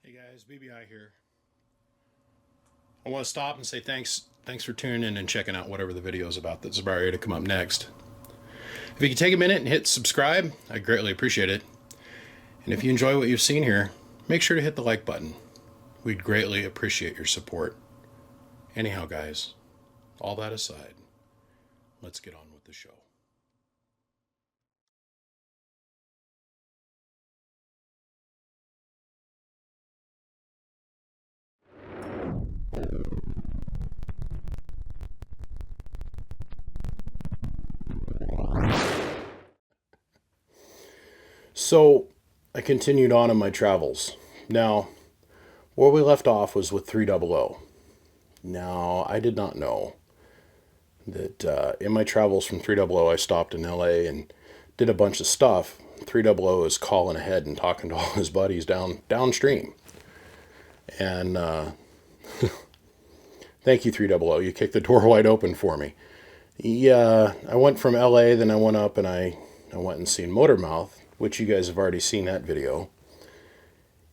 Hey guys, BBI here. I want to stop and say thanks for tuning in and checking out whatever the video is about that's about ready to come up next. If you could take a minute and hit subscribe, I'd greatly appreciate it. And if you enjoy what you've seen here, make sure to hit the like button. We'd greatly appreciate your support. Anyhow, guys, all that aside, let's get on with the show. So, I continued on in my travels. Now, where we left off was with 300. Now, I did not know that in my travels from 300, I stopped in LA and did a bunch of stuff. 300 is calling ahead and talking to all his buddies downstream. And thank you, 300. You kicked the door wide open for me. Yeah, I went from LA, then I went up and I went and seen Motormouth, which you guys have already seen that video.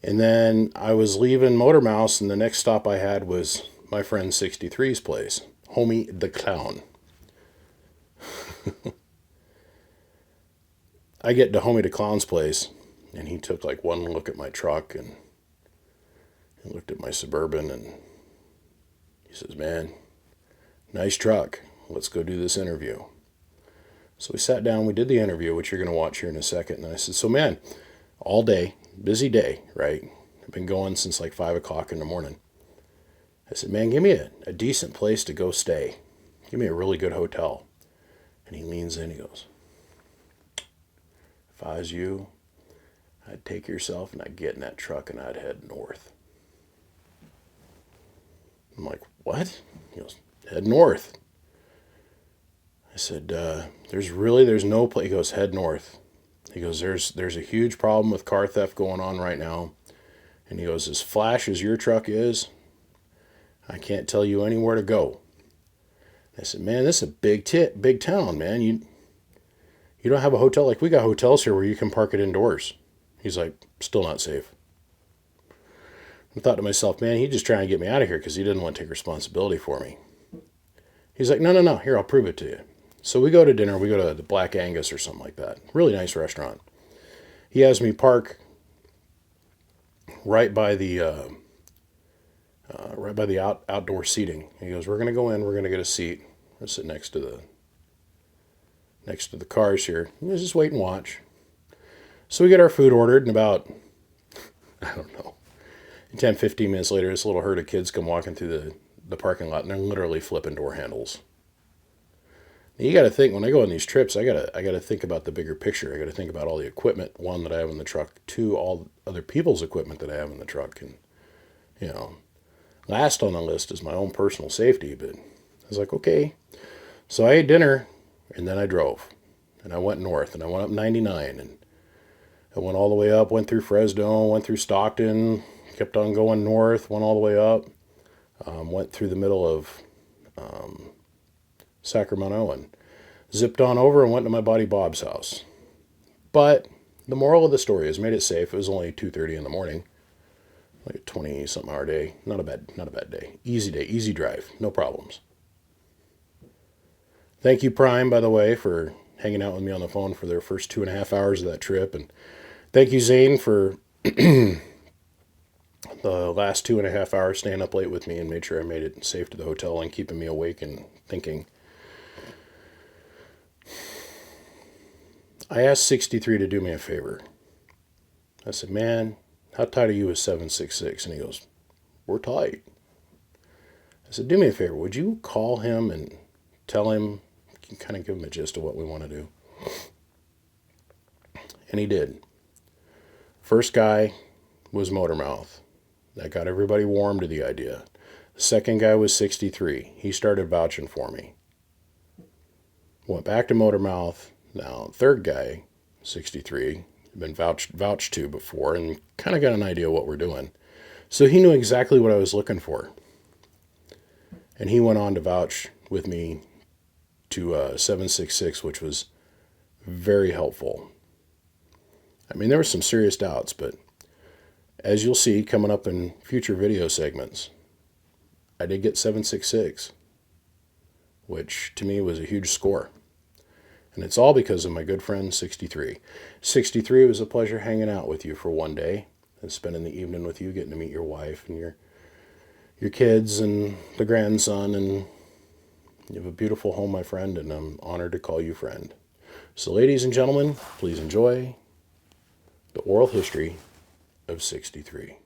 And then I was leaving Motormouth, and the next stop I had was my friend 63's place, Homie the Clown. I get to Homie the Clown's place, and he took like one look at my truck and he looked at my Suburban, and he says, "Man, nice truck. Let's go do this interview." So we sat down, we did the interview, which you're going to watch here in a second. And I said, "So, man, all day, busy day, right? I've been going since like 5 o'clock in the morning." I said, "Man, give me a decent place to go stay. Give me a really good hotel." And he leans in, he goes, "If I was you, I'd take yourself and I'd get in that truck and I'd head north." I'm like, "What?" He goes, "Head north." I said, there's no place." He goes, "Head north." He goes, there's a huge problem with car theft going on right now. And he goes, "As flash as your truck is, I can't tell you anywhere to go." I said, "Man, this is a big town, man. You don't have a hotel? Like, we got hotels here where you can park it indoors." He's like, "Still not safe." I thought to myself, man, he's just trying to get me out of here because he didn't want to take responsibility for me. He's like, "No, no, no. Here, I'll prove it to you." So we go to dinner. We go to the Black Angus or something like that. Really nice restaurant. He has me park right by the outdoor seating. He goes, "We're gonna go in. We're gonna get a seat. We'll sit next to the cars here. He goes, just wait and watch." So we get our food ordered, and about, I don't know, 10, 15 minutes later, this little herd of kids come walking through the parking lot, and they're literally flipping door handles. Now, you got to think, when I go on these trips, I gotta think about the bigger picture. I got to think about all the equipment, one, that I have in the truck, two, all other people's equipment that I have in the truck, and you know, last on the list is my own personal safety. But I was like, okay. So I ate dinner, and then I drove, and I went north, and I went up 99, and I went all the way up, went through Fresno, went through Stockton, kept on going north, went all the way up, went through the middle of Sacramento, and zipped on over and went to my buddy Bob's house. But the moral of the story is, made it safe. It was only 2:30 in the morning, like a 20-something hour day. Not a bad day. Easy drive, no problems. Thank you, Prime, by the way, for hanging out with me on the phone for their first 2.5 hours of that trip, and thank you, Zane, for the last 2.5 hours staying up late with me and made sure I made it safe to the hotel and keeping me awake and thinking. I asked 63 to do me a favor. I said, "Man, how tight are you with 766?" And he goes, "We're tight." I said, "Do me a favor. Would you call him and tell him, kind of give him a gist of what we want to do?" And he did. First guy was Motormouth. That got everybody warm to the idea. The second guy was 63. He started vouching for me. Went back to Motormouth. Now, third guy, 63, had been vouched to before and kind of got an idea what we're doing. So he knew exactly what I was looking for. And he went on to vouch with me to 766, which was very helpful. I mean, there were some serious doubts, but As you'll see coming up in future video segments, I did get 766, which to me was a huge score. And it's all because of my good friend 63. 63, it was a pleasure hanging out with you for one day and spending the evening with you, getting to meet your wife and your kids and the grandson. And you have a beautiful home, my friend, and I'm honored to call you friend. So ladies and gentlemen, please enjoy the oral history of 63.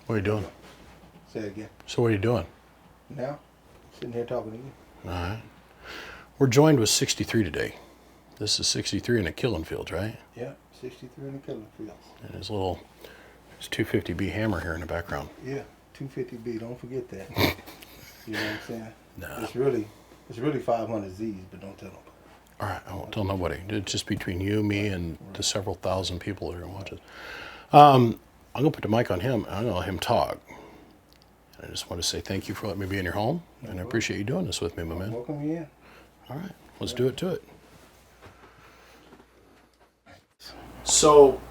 What are you doing? Say it again. So what are you doing? Now, sitting here talking to you. All right. We're joined with 63 today. This is 63 in the killing fields, right? Yeah, 63 in the killing fields. And his 250B hammer here in the background. Yeah, 250B. Don't forget that. You know what I'm saying? No. It's really 500Zs, but don't tell them. All right, I won't tell nobody. It's just between you, me, and the several thousand people that are going to watch it. I'm going to put the mic on him, and I'm going to let him talk. I just want to say thank you for letting me be in your home, and I appreciate you doing this with me, my man. Welcome you in. All right, let's do it to it. So,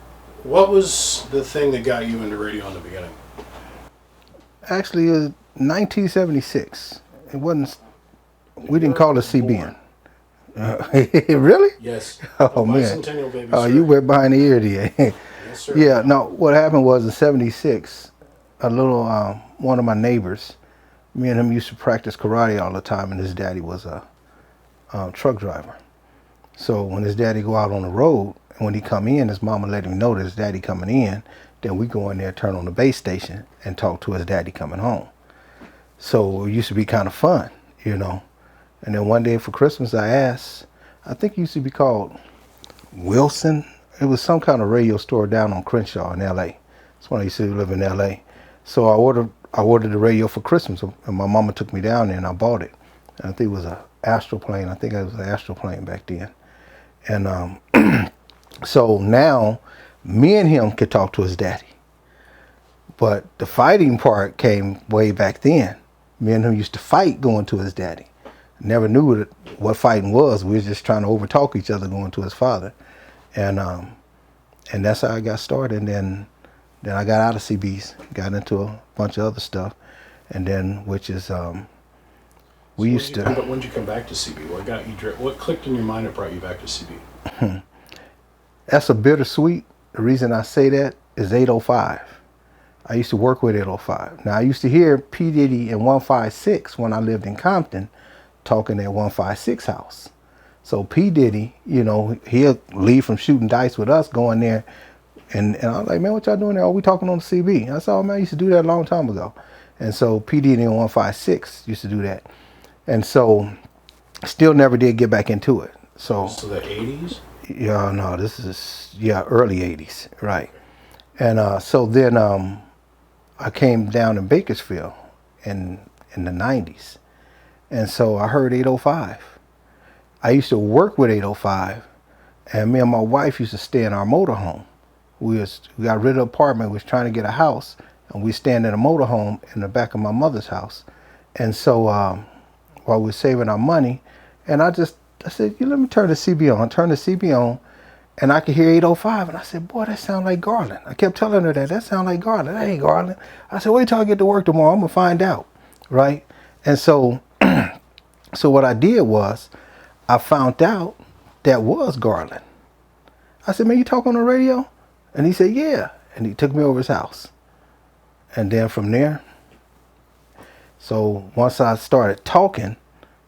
what was the thing that got you into radio in the beginning? Actually, it was 1976. It wasn't. We didn't call it CBN. Really? Yes. Oh man. Baby, Oh, you went behind the ear there. Yes, sir. Yeah. No. What happened was in '76, a little one of my neighbors, me and him used to practice karate all the time, and his daddy was a truck driver. So when his daddy go out on the road, and when he come in, his mama let him know that his daddy coming in. Then we go in there, turn on the base station, and talk to his daddy coming home. So it used to be kind of fun, you know. And then one day for Christmas, I asked, I think it used to be called Wilson. It was some kind of radio store down on Crenshaw in L.A. That's when I used to live in L.A. So I ordered the radio for Christmas, and my mama took me down there, and I bought it. And I think it was an Astro plane. I think it was an Astro plane back then. And so now, me and him could talk to his daddy. But the fighting part came way back then. Me and him used to fight going to his daddy. Never knew what fighting was. We was just trying to overtalk each other going to his father. And that's how I got started. And then I got out of CBs, got into a bunch of other stuff. And then, which is, we used to... When did you come back to CB? What got you? What clicked in your mind that brought you back to CB? That's a bittersweet. The reason I say that is 805. I used to work with 805. Now, I used to hear P. Diddy and 156 when I lived in Compton talking at 156 house. So P. Diddy, you know, he'll leave from shooting dice with us, going there. And I was like, man, what y'all doing there? Oh, we talking on the CB. I said, oh, man, I used to do that a long time ago. And so P. Diddy and 156 used to do that. And so still never did get back into it. So the 80s? Yeah, no, this is, early 80s, right. And so then I came down in Bakersfield in the 90s. And so I heard 805. I used to work with 805, and me and my wife used to stay in our motorhome. We got rid of the apartment, we was trying to get a house, and we stand in a motorhome in the back of my mother's house. And so while we were saving our money, and I said, let me turn the CB on. Turn the CB on, and I could hear 805. And I said, boy, that sounds like Garland. I kept telling her that sounds like Garland. That ain't Garland. I said, wait till I get to work tomorrow. I'm going to find out, right? And so so what I did was I found out that was Garland. I said, man, you talk on the radio? And he said, yeah. And he took me over his house. And then from there, so once I started talking,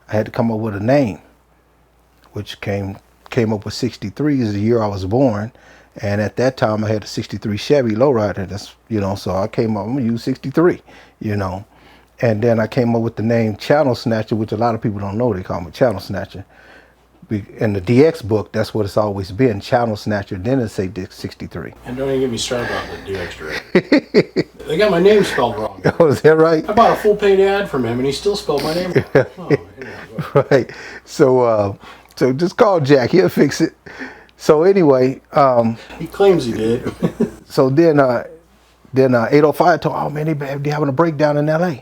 I had to come up with a name, which came up with 63 is the year I was born. And at that time I had a 63 Chevy lowrider. That's, so I came up, I'm gonna use 63, And then I came up with the name Channel Snatcher, which a lot of people don't know. They call me Channel Snatcher. In the DX book, that's what it's always been, Channel Snatcher, then it say 63. And don't even get me started about the DX director. They got my name spelled wrong. Oh, is that right? I bought a full paid ad from him, and he still spelled my name wrong. Oh, anyway, Right. So so just call Jack, he'll fix it. So anyway, he claims he did. so then 805 told, oh man, they having a breakdown in LA.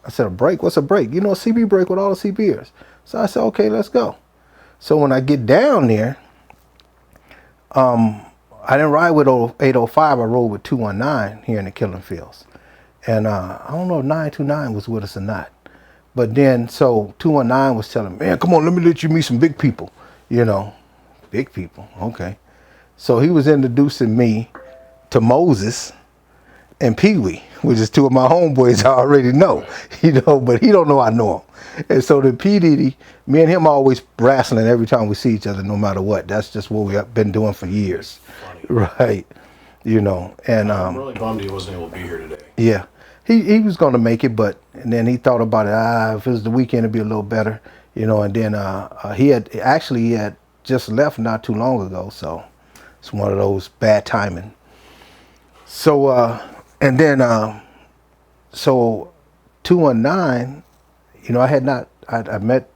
I said, a break? What's a break? You know, a CB break with all the CBers. So I said, okay, let's go. So when I get down there, I didn't ride with 805. I rode with 219 here in the Killing Fields. And I don't know if 929 was with us or not. But then, so 219 was telling me, man, come on, let me let you meet some big people. You know, big people, okay. So he was introducing me to Moses and Pee Wee, which is two of my homeboys I already know, you know, but he don't know I know him. And so the P. Diddy, me and him always wrestling every time we see each other, no matter what. That's just what we've been doing for years. Funny. Right. You know, and I'm really bummed he wasn't able to be here today. Yeah. He was going to make it, but and then he thought about it. If it was the weekend, it'd be a little better, you know. And then he had just left not too long ago, so it's one of those bad timing. So and then so 219, you know, I met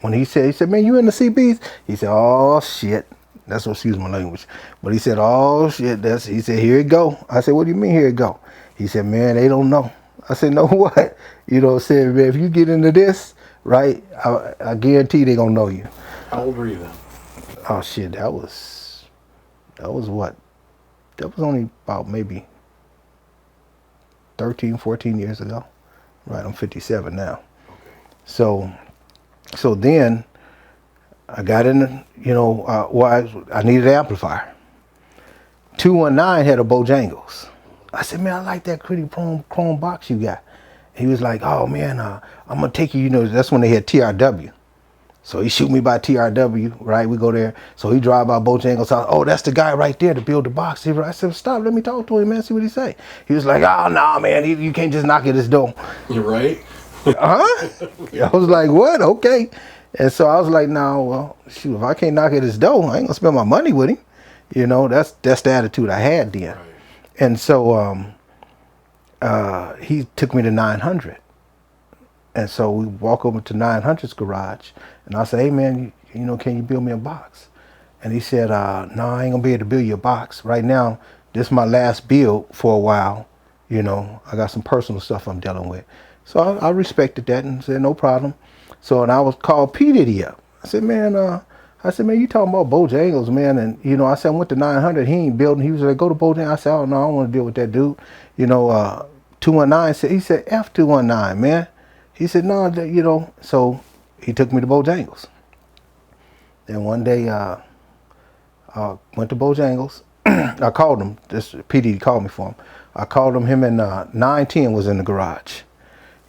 when he said, man, you in the CBs? He said, oh shit. That's what, excuse my language. But he said, oh shit, he said, here it go. I said, what do you mean here it go? He said, man, they don't know. I said, no what? You know, said, man, if you get into this, right, I guarantee they gonna know you. How old were you then? Oh shit, that was what? That was only about maybe 13, 14 years ago. Right, I'm 57 now. Okay. So then I got in, you know, I needed an amplifier. 219 had a Bojangles. I said, man, I like that pretty chrome box you got. He was like, oh man, I'm gonna take you, you know, that's when they had TRW. So he shoot me by TRW, right? We go there. So he drive by Bojangles house. Oh, that's the guy right there to build the box. I said, stop, let me talk to him, man, see what he say. He was like, oh, no, man, you can't just knock at his door. You're right. Huh? I was like, what? Okay. And so I was like, no, well, shoot, if I can't knock at his door, I ain't gonna spend my money with him. You know, that's the attitude I had then. Right. And so he took me to 900. And so we walk over to 900's garage, and I said, hey man, you know, can you build me a box? And he said, no, I ain't gonna be able to build you a box. Right now, this is my last build for a while. You know, I got some personal stuff I'm dealing with. So I respected that and said, no problem. So, and I was called P. Diddy up. I said, man, you talking about Bojangles, man. And, you know, I said, I went to 900, he ain't building. He was like, go to Bojangles. I said, oh no, I don't want to deal with that dude. You know, 219 he said, F 219, man. He said, no, you know, so he took me to Bojangles. Then one day, I went to Bojangles. I called him. This PD called me for him. I called him and 910 was in the garage.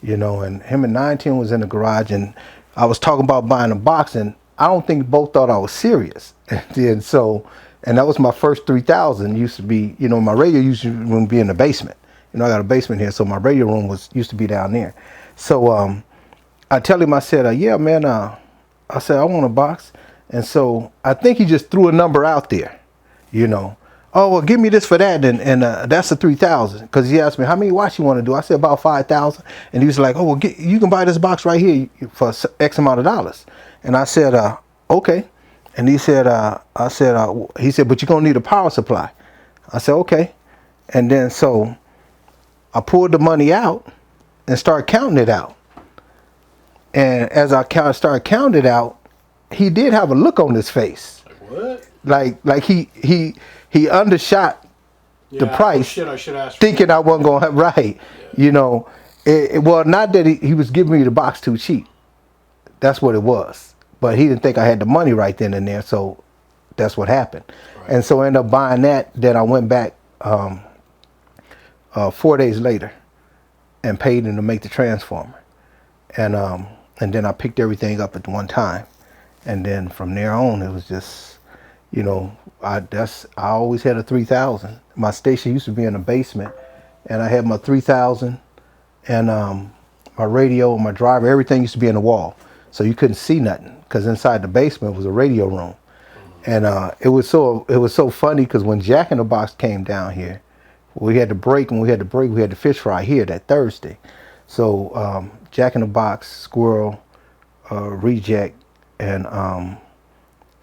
You know, and him and 910 was in the garage, and I was talking about buying a box, and I don't think both thought I was serious. And then so, and that was my first 3,000. Used to be, you know, my radio used to be in the basement. You know, I got a basement here, so my radio room used to be down there. So I tell him, I said, yeah, man, I said, I want a box. And so I think he just threw a number out there, you know. Oh, well, give me this for that, and that's the 3,000. Because he asked me, how many watts you want to do? I said, about 5,000. And he was like, oh, well, you can buy this box right here for X amount of dollars. And I said, okay. And he said, he said, but you're going to need a power supply. I said, okay. And then so I pulled the money out and started counting it out. And as I started counting it out, he did have a look on his face. Like what? Like he undershot the price, I should ask thinking I wasn't going to have, right. Yeah. You know, well, not that he was giving me the box too cheap. That's what it was. But he didn't think I had the money right then and there, so that's what happened. Right. And so I ended up buying that. Then I went back 4 days later and paid him to make the transformer. And then I picked everything up at one time. And then from there on, it was just, you know, I always had a 3,000. My station used to be in the basement, and I had my 3,000 and my radio and my driver, everything used to be in the wall. so you couldn't see nothing because inside the basement was a radio room. And it was so funny because when Jack in the Box came down here, we had to break. When we had to break, we had the fish fry here that Thursday. So Jack in the Box, Squirrel, Reject, and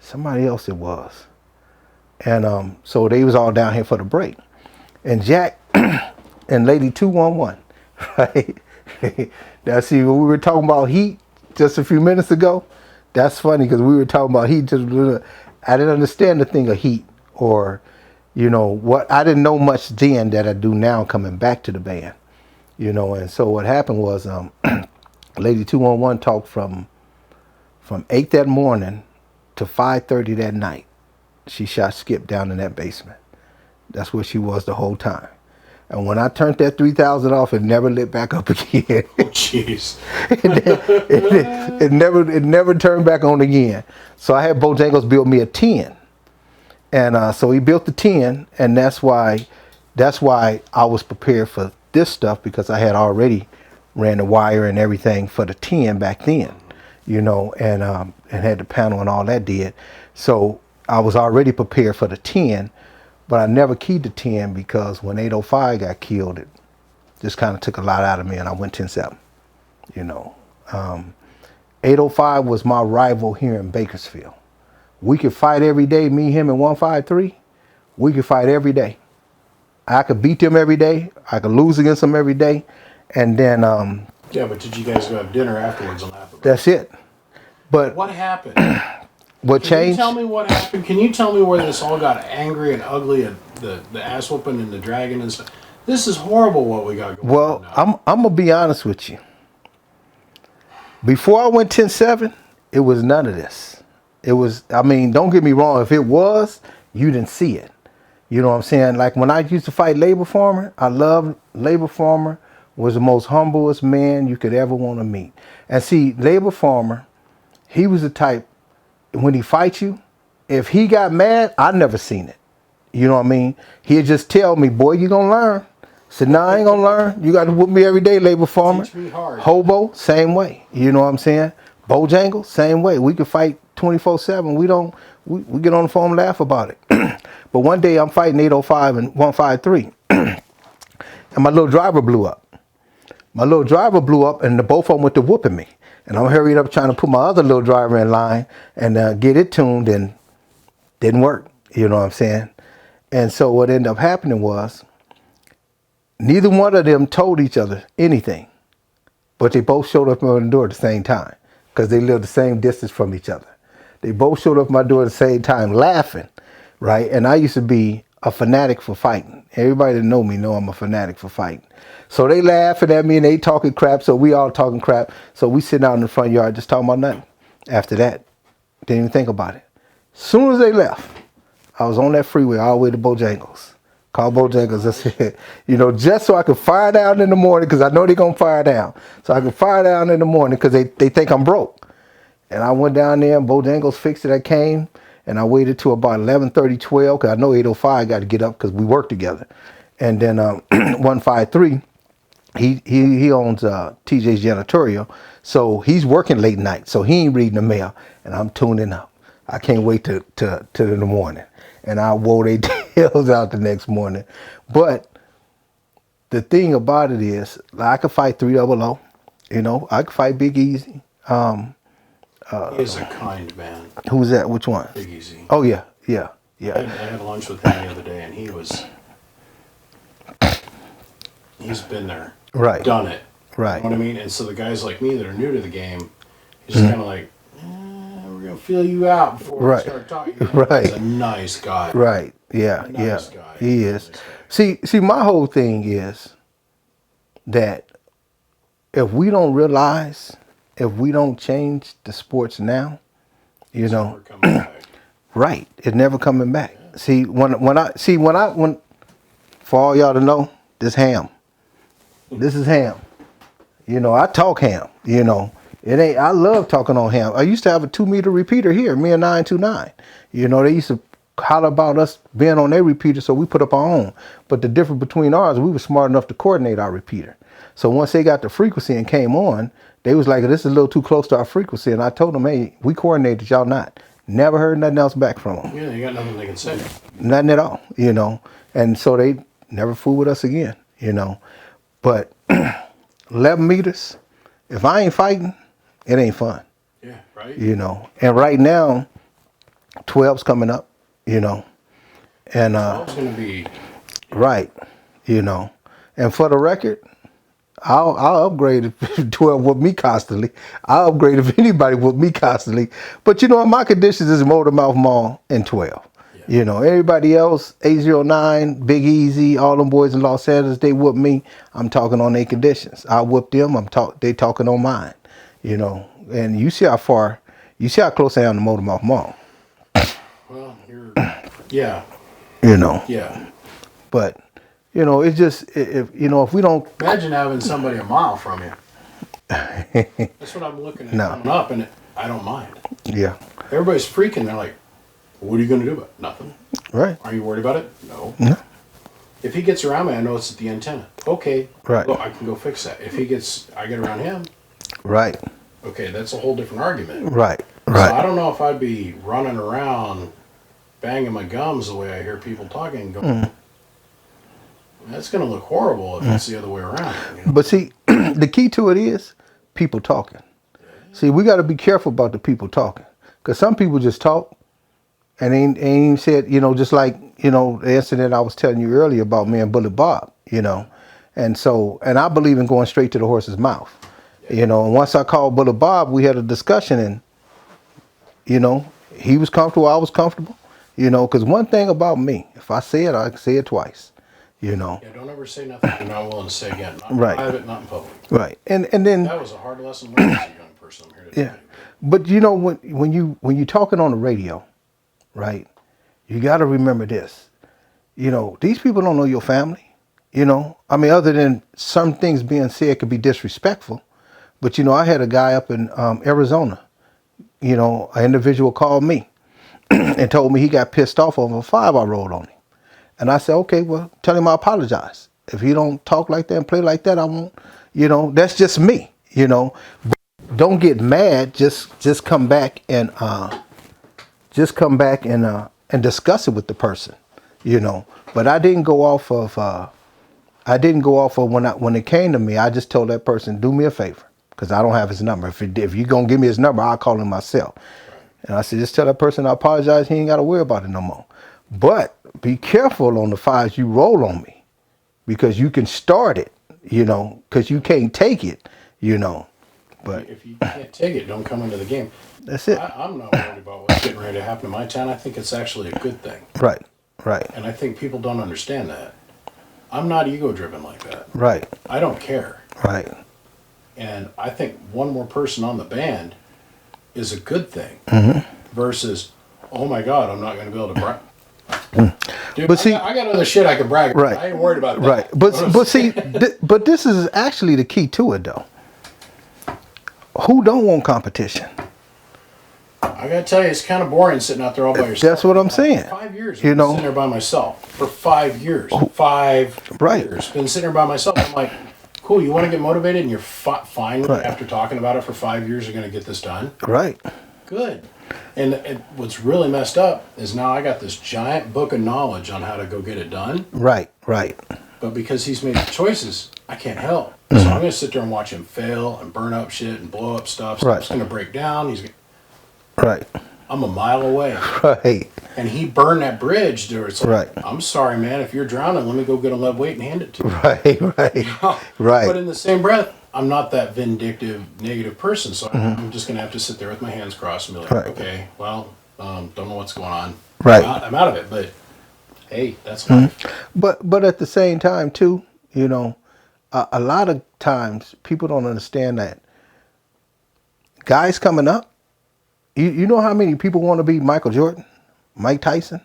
somebody else it was. And so they was all down here for the break. And Jack and Lady 211, right? Now see, when we were talking about heat just a few minutes ago, that's funny because we were talking about heat. I didn't understand the thing of heat, or, what I didn't know much then that I do now coming back to the band, And so what happened was, Lady 211 talked from 8 that morning to 5:30 that night. She shot Skip down in that basement. That's where she was the whole time. And when I turned that 3000 off, it never lit back up again. Oh, jeez. it never turned back on again. So I had Bojangles build me a 10. And so he built the 10, and that's why I was prepared for this stuff, because I had already ran the wire and everything for the 10 back then, and had the panel and all that did. So I was already prepared for the 10. But I never keyed the 10 because when 805 got killed, it just kind of took a lot out of me, and I went 10-7. 805 was my rival here in Bakersfield. We could fight every day, me, him, and 153. We could fight every day. I could beat them every day. I could lose against them every day. And then... yeah, but did you guys go have dinner afterwards and laugh about it? That's it. But what happened? What changed? Can you tell me what happened? Can you tell me where this all got angry and ugly, and the ass whooping and the dragon and stuff? This is horrible what we got going on now. I'm going to be honest with you. Before I went 10-7, it was none of this. It was, don't get me wrong. If it was, you didn't see it. You know what I'm saying? Like when I used to fight Labor Farmer, I loved Labor Farmer. Was the most humblest man you could ever want to meet. And see, Labor Farmer, he was the type, when he fights you, if he got mad, I never seen it. You know what I mean? He'd just tell me, boy, you gonna learn. I said, nah, I ain't gonna learn. You got to whoop me every day, Labor Farmer. Teach me hard. Hobo, same way. You know what I'm saying? Bojangles, same way. We could fight 24/7. We get on the phone and laugh about it. But one day I'm fighting 805 and 153. And my little driver blew up. And the both of them went to whooping me. And I'm hurried up trying to put my other little driver in line and get it tuned, and didn't work. You know what I'm saying? And so what ended up happening was neither one of them told each other anything, but they both showed up on the door at the same time because they lived the same distance from each other. They both showed up at my door at the same time laughing, right? And I used to be a fanatic for fighting. Everybody that know me know I'm a fanatic for fighting. So they laughing at me and they talking crap, so we all talking crap. So we sitting out in the front yard just talking about nothing. After that, didn't even think about it. As soon as they left, I was on that freeway all the way to Bojangles. Called Bojangles, I said, just so I could fire down in the morning, because I know they're going to fire down. So I could fire down in the morning because they think I'm broke. And I went down there and Bojangles fixed it. I came and I waited till about 11:30, 12, because I know 805 got to get up because we work together. And then 153, he owns TJ's Janitorial, so he's working late night, so he ain't reading the mail, and I'm tuning up. I can't wait to the morning, and I wore their tails out the next morning. But the thing about it is, I could fight 300, I could fight Big Easy. He's a kind man. Who's that? Which one? Big Easy. Oh yeah. I had lunch with him the other day, and he's been there. Right. Done it. Right. You know what I mean? And so the guys like me that are new to the game, he's just kind of like, we're going to feel you out before we start talking. Right. He's a nice guy. Right. Yeah. Nice guy. He is. See, my whole thing is that if we don't realize, if we don't change the sports now, It's never coming back. right, it's never coming back. Yeah. See, when for all y'all to know, this ham. This is ham. I talk ham. It ain't. I love talking on ham. I used to have a 2-meter repeater here, me and 929. They used to holler about us being on their repeater, so we put up our own. But the difference between ours, we were smart enough to coordinate our repeater. So once they got the frequency and came on, They was like, this is a little too close to our frequency. And I told them, hey, we coordinated, y'all not. Never heard nothing else back from them. Yeah, you got nothing they can say. Nothing at all, you know. And so they never fool with us again, you know. But 11 meters, if I ain't fighting, it ain't fun. Yeah, right. You know. And right now, 12's coming up, you know. And It's going to be right, you know. And for the record, I'll upgrade if 12 with me constantly. I'll upgrade if anybody with me constantly. But you know, my conditions is Motormouth Mall and 12. Yeah. You know, everybody else, 809, Big Easy, all them boys in Los Angeles, they whoop me. I'm talking on their conditions. I whoop them. They talking on mine. You know, and you see how close I am to Motormouth Mall. Well, yeah. You know. Yeah. But you know, it's just if we don't Imagine having somebody a mile from you. That's what I'm looking at coming up, and I don't mind. Yeah. Everybody's freaking. They're like, what are you going to do about it? Nothing. Right. Are you worried about it? No. No. If he gets around me, I know it's at the antenna. Okay. Right. Well, I can go fix that. If I get around him. Right. Okay, that's a whole different argument. Right. So Right. I don't know if I'd be running around banging my gums the way I hear people talking and going, that's going to look horrible if it's the other way around. You know? But see, the key to it is people talking. See, we got to be careful about the people talking, because some people just talk and ain't even said, you know, just like, you know, the incident I was telling you earlier about me and Bullet Bob, you know. And I believe in going straight to the horse's mouth, you know. And once I called Bullet Bob, we had a discussion, and, you know, he was comfortable, I was comfortable, you know, because one thing about me, if I say it, I can say it twice. You know. Yeah, don't ever say nothing you're not willing to say again. Not in Right. private, not in public. Right. And then That was a hard lesson learned as a young person. I'm here to yeah. But you know, when you're talking on the radio, right, you got to remember this. You know, these people don't know your family. You know, I mean, other than some things being said could be disrespectful. But you know, I had a guy up in Arizona. You know, an individual called me and told me he got pissed off over a 5 I rolled on him. And I said, okay, well, tell him I apologize. If he don't talk like that and play like that, I won't, you know, that's just me, you know. But don't get mad, just come back and discuss it with the person, you know. But I didn't go off of when it came to me, I just told that person, do me a favor, because I don't have his number. If you're gonna give me his number, I'll call him myself. And I said, just tell that person I apologize, he ain't gotta worry about it no more. But be careful on the 5s you roll on me, because you can start it, you know, because you can't take it, you know. But if you can't take it, don't come into the game. that's it. I'm not worried about what's getting ready to happen in my town. I think it's actually a good thing. Right, right, And I think people don't understand that. I'm not ego-driven like that. right, I don't care. right. And I think one more person on the band is a good thing versus, oh my God, I'm not going to be able to brag. Dude, But see- I got other shit I can brag about. Right. I ain't worried about that. Right, but see, but this is actually the key to it, though. Who don't want competition? I gotta tell you, it's kind of boring sitting out there all by yourself. That's what I'm saying. 5 years, You I've been know? sitting there by myself for 5 years. 5 Right. years, been sitting there by myself. I'm like, cool. You want to get motivated, and you're fine Right. after talking about it for 5 years. You're gonna get this done. Right, Good. And what's really messed up is now I got this giant book of knowledge on how to go get it done. right, right, But because he's made the choices, I can't help. So I'm going to sit there and watch him fail and burn up shit and blow up stuff. Stuff's going to break down. right, I'm a mile away. right, And he burned that bridge there. It's like, Right. I'm sorry, man. If you're drowning, let me go get a lead weight and hand it to you. right, right, But right, in the same breath, I'm not that vindictive, negative person. So I'm just going to have to sit there with my hands crossed and be like, Right. okay, well, don't know what's going on. Right. I'm out of it. But hey, that's life. But at the same time too, you know, a lot of times people don't understand that guys coming up, you know how many people want to be Michael Jordan, Mike Tyson,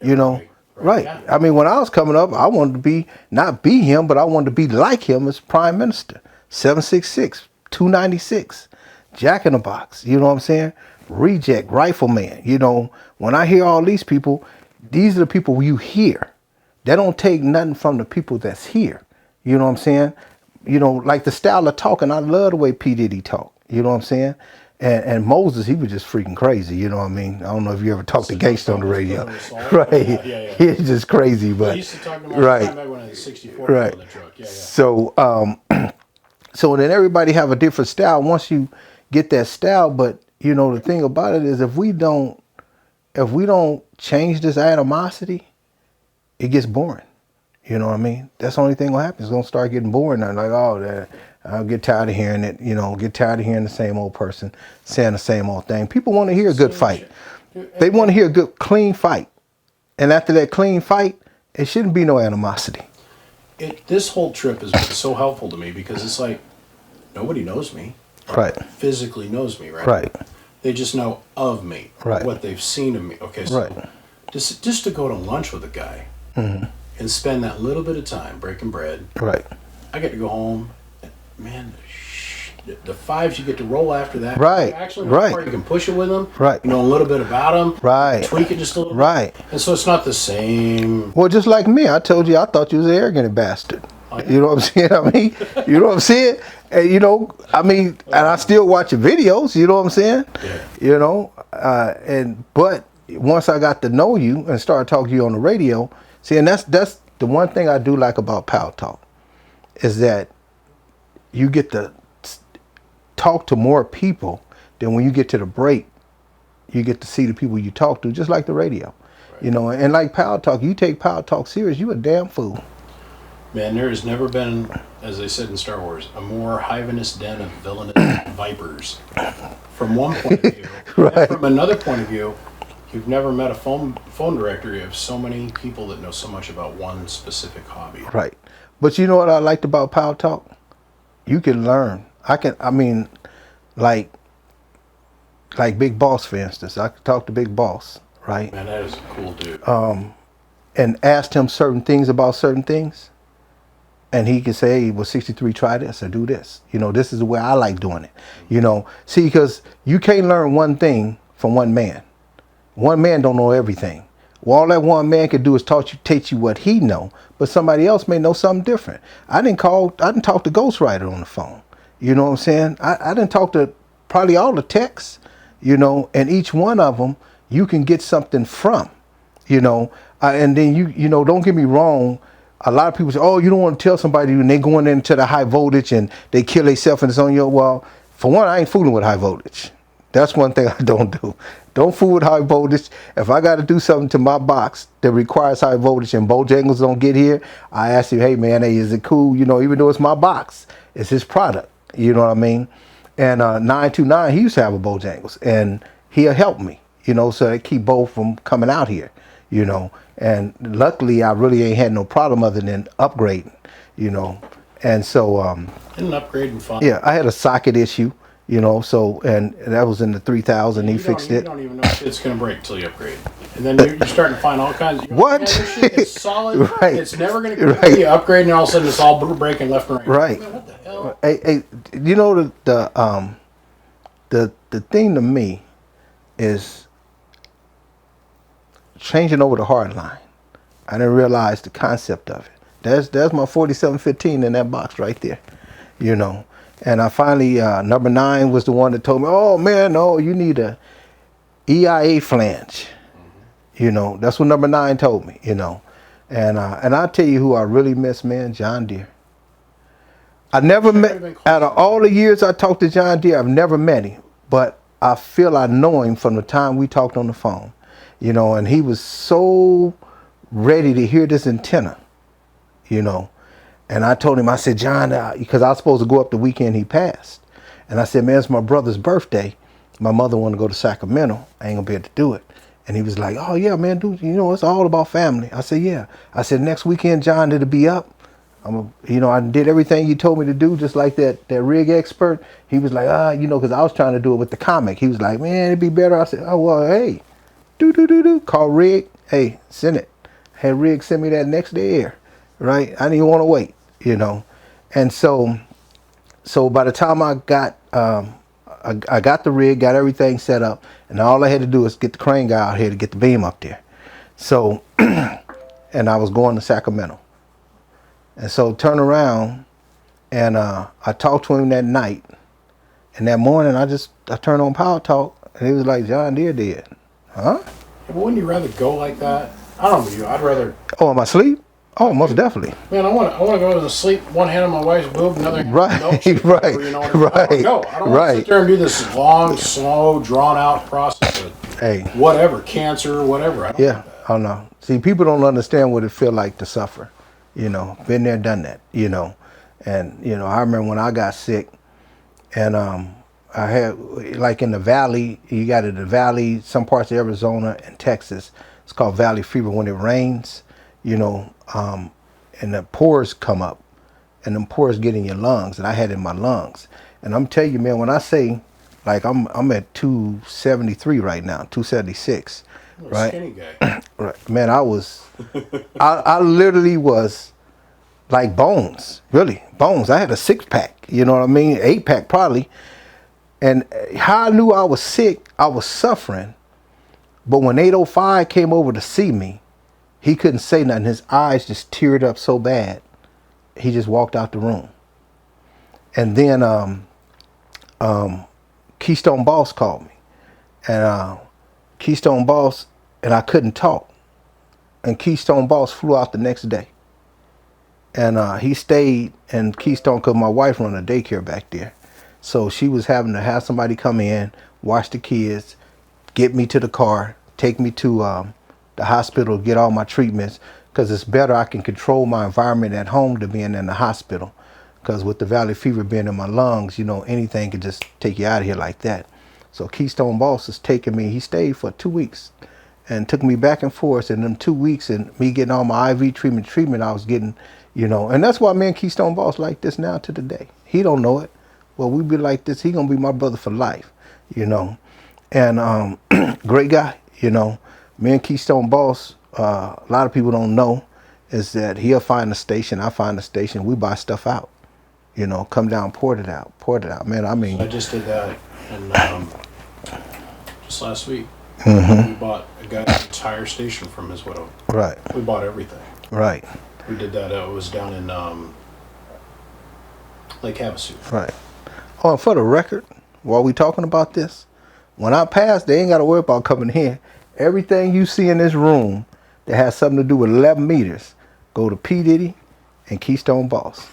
you know, right? Yeah. I mean, when I was coming up, I wanted to be not be him, but I wanted to be like him as prime minister. 766, 296, Jack in the Box. You know what I'm saying? Reject, Rifleman. You know, when I hear all these people, these are the people you hear. They don't take nothing from the people that's here. You know what I'm saying? you know, like the style of talking. I love the way P Diddy talk. You know what I'm saying? And Moses, he was just freaking crazy. You know what I mean? I don't know if you ever talked to Gangsta on the radio, right? Yeah. He's just crazy, but I used to talk to him all the right, time back when I was 64 right. on the truck. Yeah. So, so then everybody have a different style once you get that style. But you know, the thing about it is, if we don't change this animosity, it gets boring. You know what I mean? That's the only thing gonna happen. It's gonna start getting boring. I'm like, oh, I'll get tired of hearing it. You know, get tired of hearing the same old person saying the same old thing. People want to hear a good fight. They want to hear a good, clean fight. And after that clean fight, it shouldn't be no animosity. This whole trip has been so helpful to me because it's like nobody knows me. Right. Physically knows me, right? Right. They just know of me. Right. What they've seen of me. Okay, so Right. just to go to lunch with a guy and spend that little bit of time breaking bread. Right. I get to go home. Man, the fives you get to roll after that. Right. You actually Right. You can push it with them. Right. You know a little bit about them. Right. Tweak it just a little Right. bit. And so it's not the same. Well, just like me, I told you I thought you was an arrogant bastard. Oh, yeah. You know what I'm saying? I mean, you know what I'm saying? And you know, I mean, and I still watch your videos. You know what I'm saying? Yeah. You know, but once I got to know you and started talking to you on the radio, see, and that's the one thing I do like about Power Talk, is that you get to talk to more people than when you get to the break. You get to see the people you talk to, just like the radio. Right. You know, and like Power Talk, you take Power Talk serious, you a damn fool. Man, there has never been, as they said in Star Wars, a more hyvenous den of villainous vipers. From one point of view. Right. And from another point of view, you've never met a phone directory of so many people that know so much about one specific hobby. Right. But you know what I liked about Power Talk? You can learn. Like Big Boss, for instance. I could talk to Big Boss, right? Man, that is a cool dude. And asked him certain things about certain things. And he can say, hey, well, 63, try this or do this. You know, this is the way I like doing it. You know, see, because you can't learn one thing from one man. One man don't know everything. Well, all that one man can do is teach you what he know, but somebody else may know something different. I didn't talk to Ghostwriter on the phone. You know what I'm saying? I didn't talk to probably all the techs, you know, and each one of them you can get something from, you know. And then you know, don't get me wrong. A lot of people say, oh, you don't want to tell somebody when they going into the high voltage and they kill themselves and it's on your, well, for one, I ain't fooling with high voltage. That's one thing I don't do. Don't fool with high voltage. If I got to do something to my box that requires high voltage and Bojangles don't get here, I ask you, hey man, hey, is it cool? You know, even though it's my box, it's his product. You know what I mean? And 929, he used to have a Bojangles and he'll help me, you know, so they keep both from coming out here, you know. And luckily, I really ain't had no problem other than upgrading, you know. And so, Isn't upgrading fun? yeah, I had a socket issue, you know. So, and that was in the 3000. He fixed it. You don't even know if it's going to break until you upgrade. And then you're starting to find all kinds of What? Man, this shit is solid. Right. It's never going to Right. You upgrade, and all of a sudden it's all breaking left and right. Right. Man, what the hell? Hey, you know the thing to me is changing over the hard line. I didn't realize the concept of it. There's my 4715 in that box right there, you know. And I finally, number 9 was the one that told me, oh man, no, you need a EIA flange. You know, that's what number 9 told me, you know. And I'll tell you who I really miss, man, John Deere. I never met, out of all the years I talked to John Deere, I've never met him. But I feel I know him from the time we talked on the phone, you know, and he was so ready to hear this antenna, you know. And I told him, I said, John, because I was supposed to go up the weekend he passed. And I said, man, it's my brother's birthday. My mother wanted to go to Sacramento. I ain't gonna be able to do it. And he was like, oh yeah, man, dude, you know, it's all about family. I said, yeah. I said, next weekend, John, it'll be up. You know, I did everything you told me to do, just like that rig expert. He was like, you know, because I was trying to do it with the comic. He was like, man, it'd be better. I said, oh, well, hey, call Rig. Hey, send it. Had Rig send me that next day air, right? I didn't even want to wait, you know. And so by the time I got, I got the rig, got everything set up, and all I had to do was get the crane guy out here to get the beam up there. So, and I was going to Sacramento. And so turn around, And I talked to him that night. And that morning, I turned on Power Talk, and he was like, John Deere did. Huh? But wouldn't you rather go like that? I don't know you. I'd rather. Oh, am I asleep? Oh, most definitely. Man, I want to go to sleep. One hand on my wife's boob, another hand Right, on the milkshake, right, you know, right, I don't want to sit there and do this long, slow, drawn out process of Hey, whatever, cancer, whatever. I don't yeah, want that. I don't know. See, people don't understand what it feel like to suffer. You know, been there, done that. You know, and you know, I remember when I got sick, and I had like in the valley. You got in the valley, some parts of Arizona and Texas. It's called valley fever when it rains. You know, and the pores come up, and them pores get in your lungs, and I had it in my lungs. And I'm telling you, man, when I say, like, I'm at 273 right now, 276, right? Skinny guy. Right, man, I literally was like bones, really bones. I had a 6-pack, you know what I mean, 8-pack probably. And how I knew I was sick, I was suffering. But when 805 came over to see me, he couldn't say nothing. His eyes just teared up so bad. He just walked out the room. And then Keystone Boss called me. And Keystone Boss, and I couldn't talk. And Keystone Boss flew out the next day. And he stayed in Keystone because my wife run a daycare back there. So she was having to have somebody come in, watch the kids, get me to the car, take me to the hospital, get all my treatments, because it's better I can control my environment at home than being in the hospital. Because with the valley fever being in my lungs, you know, anything could just take you out of here like that. So Keystone Boss is taking me, he stayed for 2 weeks and took me back and forth in them 2 weeks, and me getting all my IV treatment I was getting, you know. And that's why me and Keystone Boss like this now to the day. He don't know it. Well, we be like this. He gonna be my brother for life, you know. And great guy, you know. Me and Keystone Boss, a lot of people don't know, is that he'll find a station, I find a station, we buy stuff out. You know, come down, port it out. Man, I mean. I just did that, and just last week, we bought a guy's entire station from his widow. Right. We bought everything. Right. We did that. It was down in Lake Havasu. Right. Oh, and for the record, while we talking about this, when I pass, they ain't got to worry about coming here. Everything you see in this room that has something to do with 11 meters, go to P. Diddy and Keystone Boss.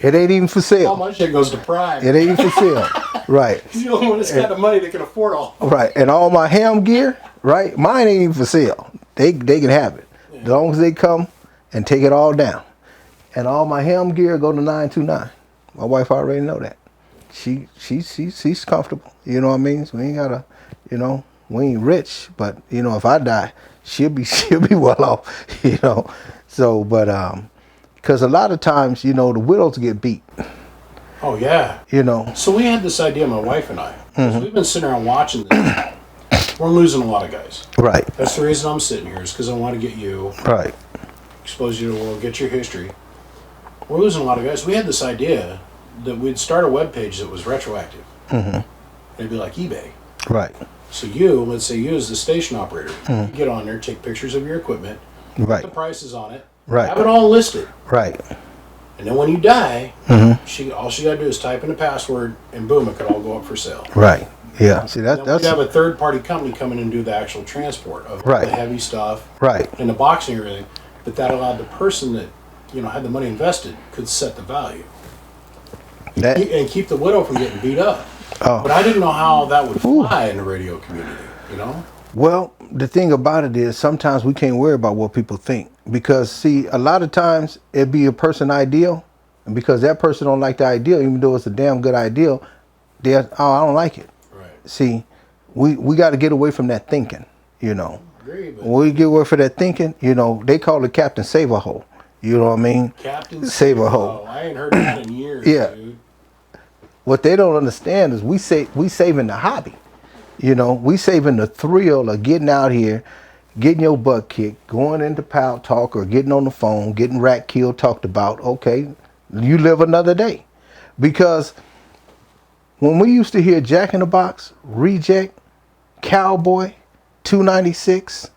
It ain't even for sale. All my shit goes to Prime. It ain't even for sale. Right. He's the only one that's got the money that can afford all. Right. And all my ham gear, right, mine ain't even for sale. They can have it. As long as they come and take it all down. And all my ham gear go to 929. My wife already know that. She's comfortable. You know what I mean? So we ain't gotta, you know, we ain't rich, but you know, if I die, she'll be well off, you know. So, but because a lot of times, you know, the widows get beat. Oh yeah. You know. So we had this idea, my wife and I. We've been sitting around watching this. We're losing a lot of guys. Right. That's the reason I'm sitting here, is because I want to get you, right, expose you to the world, get your history. We're losing a lot of guys. We had this idea that we'd start a web page that was retroactive. It'd be like eBay. Right. So you, let's say you as the station operator, you get on there, take pictures of your equipment, right, put the prices on it, right, have it all listed. Right. And then when you die, all she got to do is type in a password, and boom, it could all go up for sale. Right. Yeah. See, that's we'd have a third-party company come in and do the actual transport of right, the heavy stuff, right, and the boxing and everything. But that allowed the person that, you know, had the money invested could set the value and keep the widow from getting beat up. Oh. But I didn't know how that would fly in the radio community, you know? Well, the thing about it is sometimes we can't worry about what people think, because see, a lot of times it'd be a person ideal, and because that person don't like the ideal, even though it's a damn good ideal, they're, oh, I don't like it. Right. See, we got to get away from that thinking, you know. Agree, but when we get away from that thinking, you know, they call it Captain Save-A-Hole. You know what I mean? Captain Save-A-Hole. Oh, I ain't heard that in years, Yeah. dude. What they don't understand is we saving the hobby. You know, we saving the thrill of getting out here, getting your butt kicked, going into Power Talk or getting on the phone, getting rat killed, talked about. Okay, you live another day. Because when we used to hear Jack in the Box, Reject, Cowboy, 296,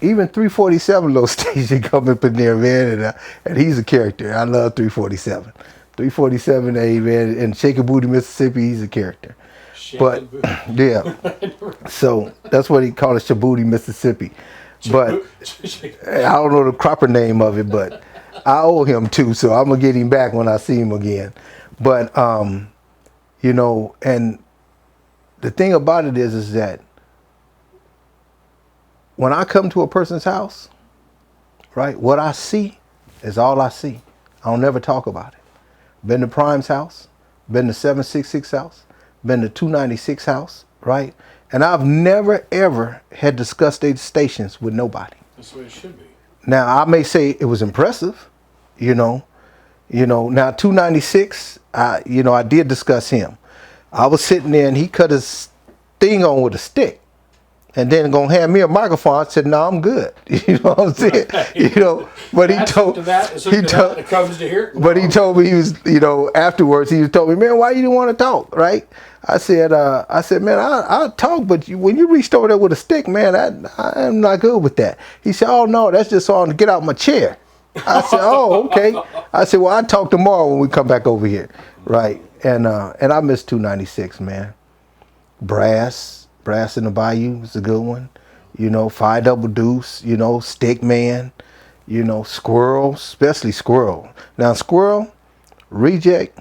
even 347 little station come up in there, man, and he's a character. I love 347. 347A, man, and Shaky Booty, Mississippi, he's a character. But yeah, so that's what he called it, Shaboody, Mississippi. But I don't know the proper name of it, but I owe him too, so I'm gonna get him back when I see him again. But you know, and the thing about it is that when I come to a person's house, right, what I see is all I see. I don't never talk about it. Been to Prime's house, been to 766 house, been to 296 house, right? And I've never ever had discussed these stations with nobody. That's the way it should be. Now I may say it was impressive, you know. Now 296, I did discuss him. I was sitting there and he cut his thing on with a stick. And then gonna hand me a microphone. I said, "No, I'm good." You know what I'm saying? Right. You know, but he told me he was, afterwards he told me, "Man, why you didn't want to talk?" Right? I said, "Man, I'll talk, but when you reached over there with a stick, man, I am not good with that." He said, "Oh no, that's just so I can get out my chair." I said, "Oh, okay." I said, "Well, I'll talk tomorrow when we come back over here." Right? And I miss 296, man. Brass in the Bayou is a good one. 5 Double Deuce, Stick Man, Squirrel, especially Squirrel. Now Squirrel, Reject,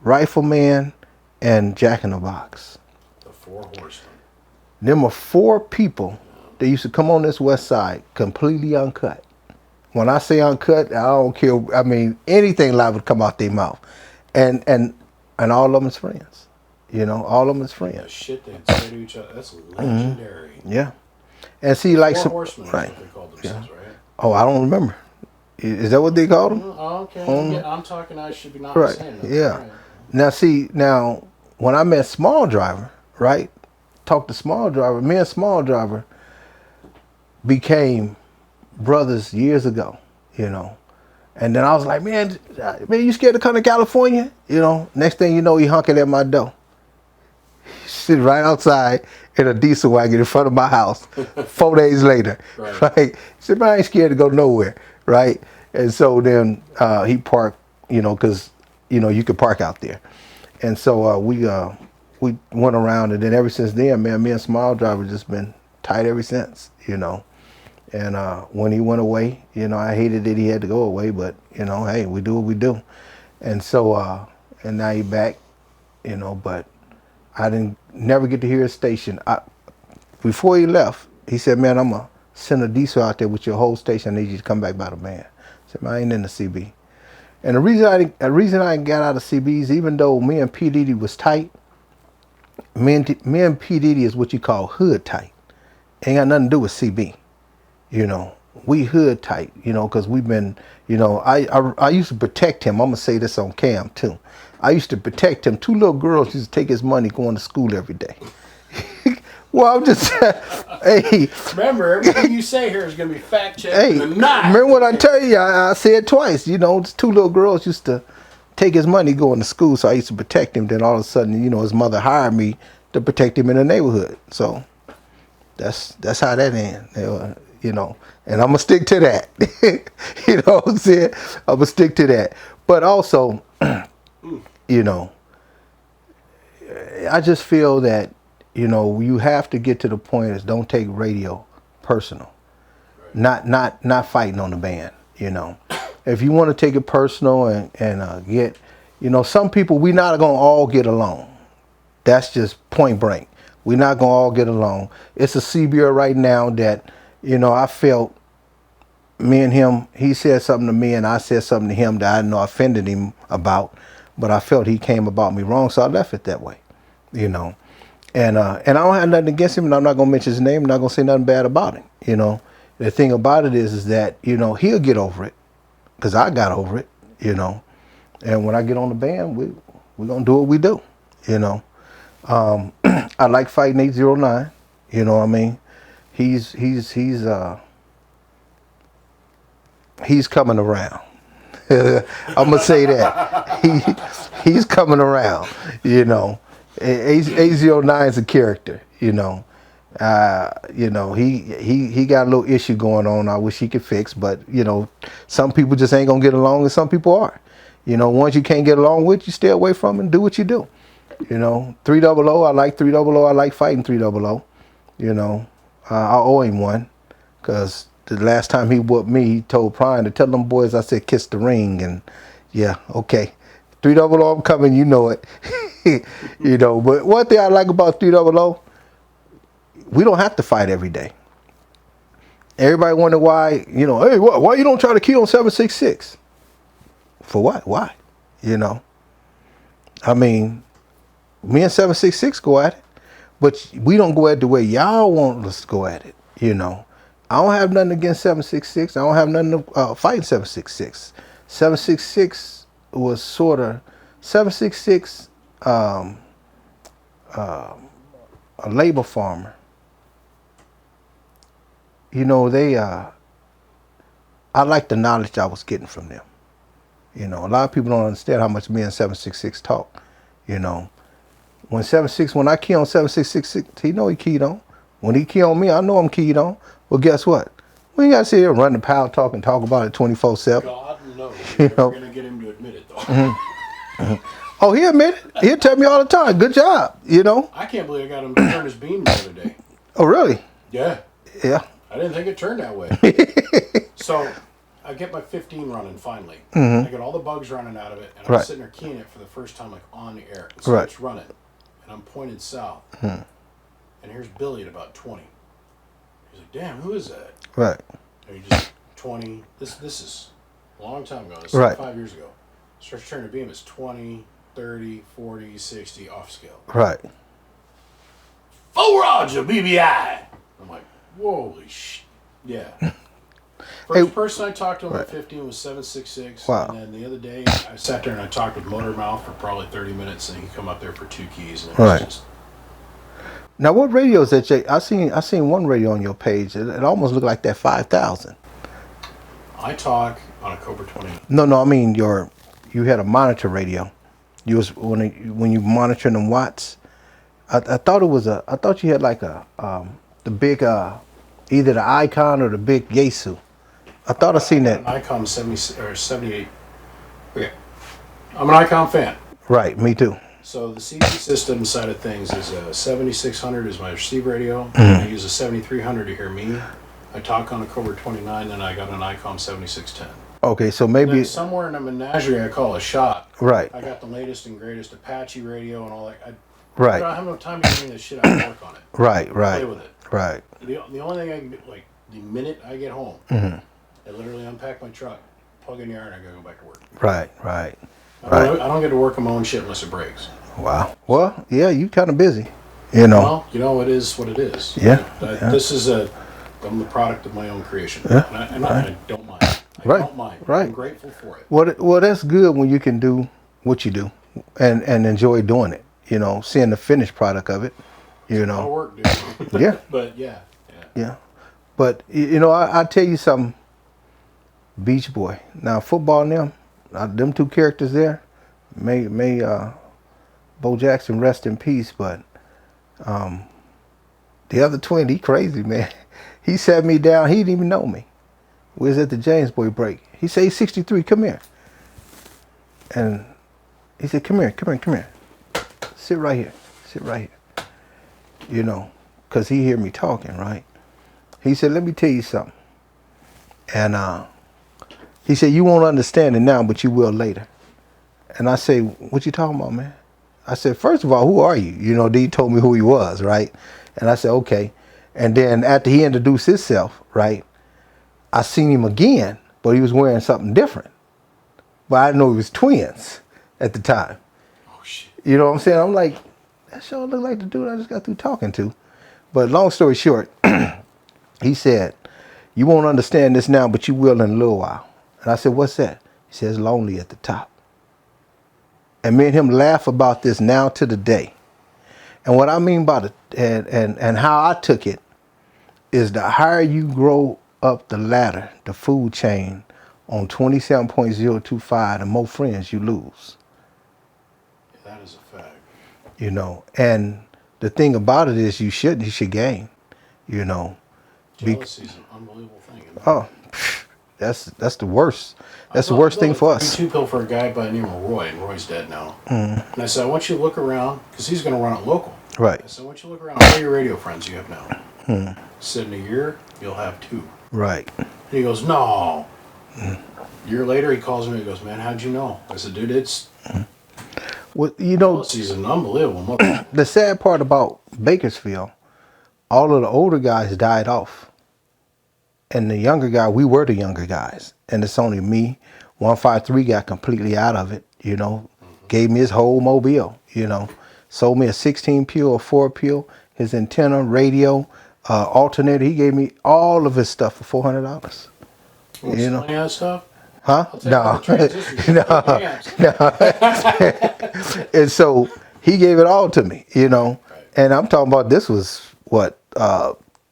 Rifleman, and Jack in the Box. The 4 horsemen. Them are 4 people that used to come on this west side completely uncut. When I say uncut, I don't care. I mean, anything live would come out their mouth. And all of them is friends. All of them is friends. The shit they say to each other, that's legendary. Mm-hmm. Yeah. And see, like 4 horsemen, right. Is what they called themselves, right? Oh, I don't remember. Is that what they called them? Oh, okay. I'm talking, I should be not right. saying that. Yeah. Right. Now, when I met Small Driver, right? Talked to Small Driver, me and Small Driver became brothers years ago, And then I was like, man, you scared to come to California? Next thing you know, he honking at my door. Sitting right outside in a diesel wagon in front of my house 4 days later. Right? He said, man, I ain't scared to go nowhere, right? And so then he parked, because, you could park out there. And so we went around, and then ever since then, man, me and Small Driver just been tight ever since, And when he went away, I hated that he had to go away, but, hey, we do what we do. And so, and now he back, but I didn't never get to hear his station. Before he left, he said, man, I'm going to send a diesel out there with your whole station. I need you to come back by the band. I said, man, I ain't in the CB. And the reason I got out of CBs, even though me and P. Diddy was tight, me and P. Diddy is what you call hood tight. Ain't got nothing to do with CB. We hood tight, because we've been, I used to protect him. I'm going to say this on cam too. I used to protect him. 2 little girls used to take his money going to school every day. Well, I'm just, hey. Remember, everything you say here is going to be fact checked. Hey, remember what I tell you? I said twice, 2 little girls used to take his money going to school, so I used to protect him. Then all of a sudden, his mother hired me to protect him in the neighborhood. So that's how that ended. And I'm going to stick to that. You know what I'm saying? I'm going to stick to that. But also, I just feel that, you have to get to the point is don't take radio personal. Right. Not fighting on the band, If you want to take it personal and get, some people, we're not going to all get along. That's just point blank. We're not going to all get along. It's a CBR right now that, I felt me and him, he said something to me and I said something to him that I know offended him about, but I felt he came about me wrong, so I left it that way, And I don't have nothing against him, and I'm not going to mention his name, I'm not going to say nothing bad about him, The thing about it is that, he'll get over it, because I got over it, And when I get on the band, we're going to do what we do, I like fighting 809, you know what I mean? He's coming around. I'm gonna say that he's coming around. AZ09 is a character. He got a little issue going on. I wish he could fix, but some people just ain't gonna get along, and some people are. You know, ones you can't get along with, you stay away from and do what you do. You know, 300, I like 300. I like fighting 300. You know, I owe him one because the last time he whooped me, he told Prime to tell them boys I said kiss the ring, and yeah, okay. 300, I'm coming, you know it. You know, but one thing I like about 300, we don't have to fight every day. Everybody wonder why, you know, hey, why you don't try to kill on 766? For what? Why? You know, I mean, me and 766 go at it, but we don't go at it the way y'all want us to go at it. You know, I don't have nothing against 766. I don't have nothing to fight 766. 766 was sort of 766, a labor farmer. You know, I like the knowledge I was getting from them. You know, a lot of people don't understand how much me and 766 talk. You know, when I key on 766, he know he keyed on. When he key on me, I know I'm keyed on. Well, guess what? We ain't got to sit here and run the power talk and talk about it 24/7. God knows. You You're know? never going to get him to admit it, though. Oh, he admit it. He'll tell me all the time. Good job. You know? I can't believe I got him to turn his beam the other day. Oh, really? Yeah. Yeah. I didn't think it turned that way. So I get my 15 running finally. I get all the bugs running out of it, and I'm Right. sitting there keying it for the first time, like on the air. So Right. it's running, and I'm pointed south. And here's Billy at about 20. He's like, "Damn, who is that?" Right. And he just 20. This is a long time ago. This is Right. 5 years ago. Starts turning the beam. It's 20, 30, 40, 60 off scale. Right. Full Roger BBI. I'm like, holy sh! Yeah. First person I talked to him at 15 was 766. Wow. And then the other day, I sat there and I talked with Motormouth for probably 30 minutes, and he come up there for 2 keys. And it was Right. just, Now, what radio is that, Jay? I seen one radio on your page. It almost looked like that 5000. I talk on a Cobra 20. No, I mean you had a monitor radio. You was when you monitoring them watts. I thought it was I thought you had like the big either the Icon or the big Yaesu. I thought I seen An that. Icon 70 or 78. Okay. I'm an Icon fan. Right, me too. So the CB system side of things is a 7600 is my receive radio. I use a 7300 to hear me. I talk on a Cobra 29, then I got an Icon 7610. Okay, so Then maybe somewhere in a menagerie I call a shot. right, I got the latest and greatest Apache radio and all that. I right, don't have no time to do this shit. I work on it. right, Play right, with it. right, The only thing I can do, like the minute I get home, Mm-hmm. I literally unpack my truck, plug in the iron, and I gotta go back to work. right, right. I don't get to work on my own shit unless it breaks. Wow. Well, yeah, you kind of busy, you know. Well, you know, it is what it is. Yeah, Yeah. This is I'm the product of my own creation. Yeah, And I don't mind. I Right, don't mind. right. I'm grateful for it. Well, that's good when you can do what you do, and enjoy doing it. You know, seeing the finished product of it. You All know. work, dude. Yeah. But yeah. Yeah. But you know, I tell you something. Beach Boy. Now football and them two characters there, may Bo Jackson rest in peace. But the other twin, he crazy, man. He sat me down. He didn't even know me. We was at the James Boy break. He said, he's 63. Come here. And he said, come here. Sit right here. You know, because he hear me talking, right? He said, let me tell you something. And he said, you won't understand it now, but you will later. And I say, what you talking about, man? I said, first of all, who are you? You know, he told me who he was, right? And I said, okay. And then after he introduced himself, right, I seen him again, but he was wearing something different. But I didn't know he was twins at the time. Oh shit. You know what I'm saying? I'm like, that sure look like the dude I just got through talking to. But long story short, he said, you won't understand this now, but you will in a little while. And I said, what's that? He says, lonely at the top. And me and him laugh about this now to the day. And what I mean by and how I took it is the higher you grow up the ladder, the food chain on 27.025, the more friends you lose. That is a fact. You know, and the thing about it is you should gain, you know. Jealousy is an unbelievable thing. Oh, That's the worst. That's the I worst thing built for a us. two pill for a guy by the name of Roy, and Roy's dead now. And I said, I want you to look around, because he's going to run it local. Right. I said, I want you to look around all your radio friends you have now. I said, in a year, you'll have 2. Right. And he goes, no. A year later, he calls me and goes, man, how'd you know? I said, dude, it's Well, you know, he's an unbelievable mother. the sad part about Bakersfield, all of the older guys died off. And the younger guy, we were the younger guys. And it's only me. 153 got completely out of it, you know. Gave me his whole mobile, you know. Sold me a 16 peel, a 4 peel, his antenna, radio, alternator. He gave me all of his stuff for $400. You know. Any of that stuff? Huh? I'll take all No. the transistors. No. And so he gave it all to me, you know. Right. And I'm talking about this was, what,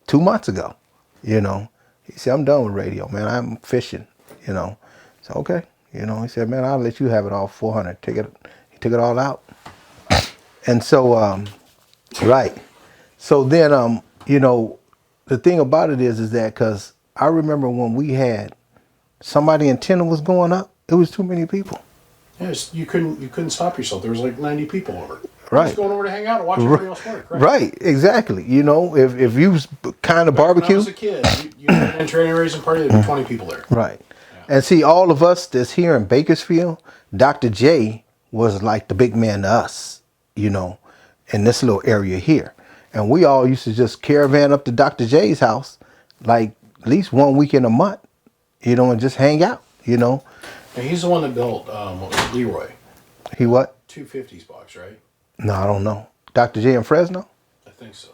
2 months ago, you know. He said, I'm done with radio, man. I'm fishing, you know. So, okay. You know, he said, man, I'll let you have it all 400. He took it all out. And so, right. So then, you know, the thing about it is that because I remember when we had somebody antenna was going up, it was too many people. Yes, you couldn't stop yourself. There was like 90 people over. Right. Just going over to hang out and watch everybody else work. Right, exactly. You know, if you was kind of When I barbecue. was a kid, you had an training raising party, there'd be 20 people there. Right. And see, all of us that's here in Bakersfield, Dr. J was like the big man to us, you know, in this little area here. And we all used to just caravan up to Dr. J's house, like at least 1 week in a month, you know, and just hang out, you know. And he's the one that built Leroy. He what? 250s box, right? No, I don't know. Dr. J in Fresno? I think so.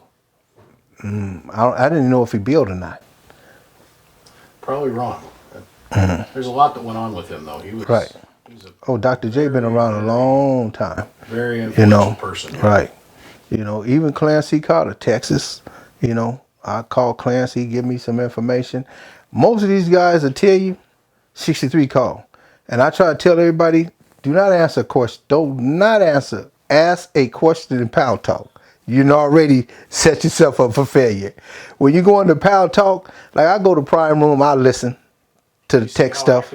I didn't know if he built or not. Probably wrong. There's a lot that went on with him, though. He was Right. He was a Oh, Dr. J been around a long time. very You influential know, person. right. You know, even Clancy Carter, Texas, you know, I call Clancy, give me some information. Most of these guys will tell you 63 call. And I try to tell everybody, do not answer a question. Do not answer. Ask a question in Pound Talk. You already set yourself up for failure. When you go into Pound Talk, like I go to Prime Room, I listen to the tech stuff.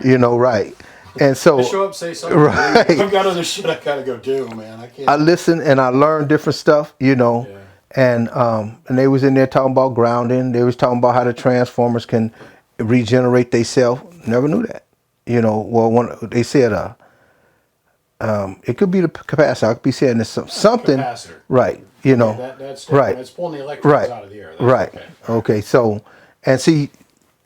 You know, right. And so I show up, say something. right. I've got other shit I gotta go do, man. I can't. I listen and I learn different stuff, you know. Yeah. And they was in there talking about grounding. They was talking about how the transformers can regenerate themselves. Never knew that. You know, well, they said it could be the capacitor. I could be saying this something. Capacitor. Right. You know. That's right. It's pulling the electrons Right. out of the air. That's Right. Okay. Okay. So, and see,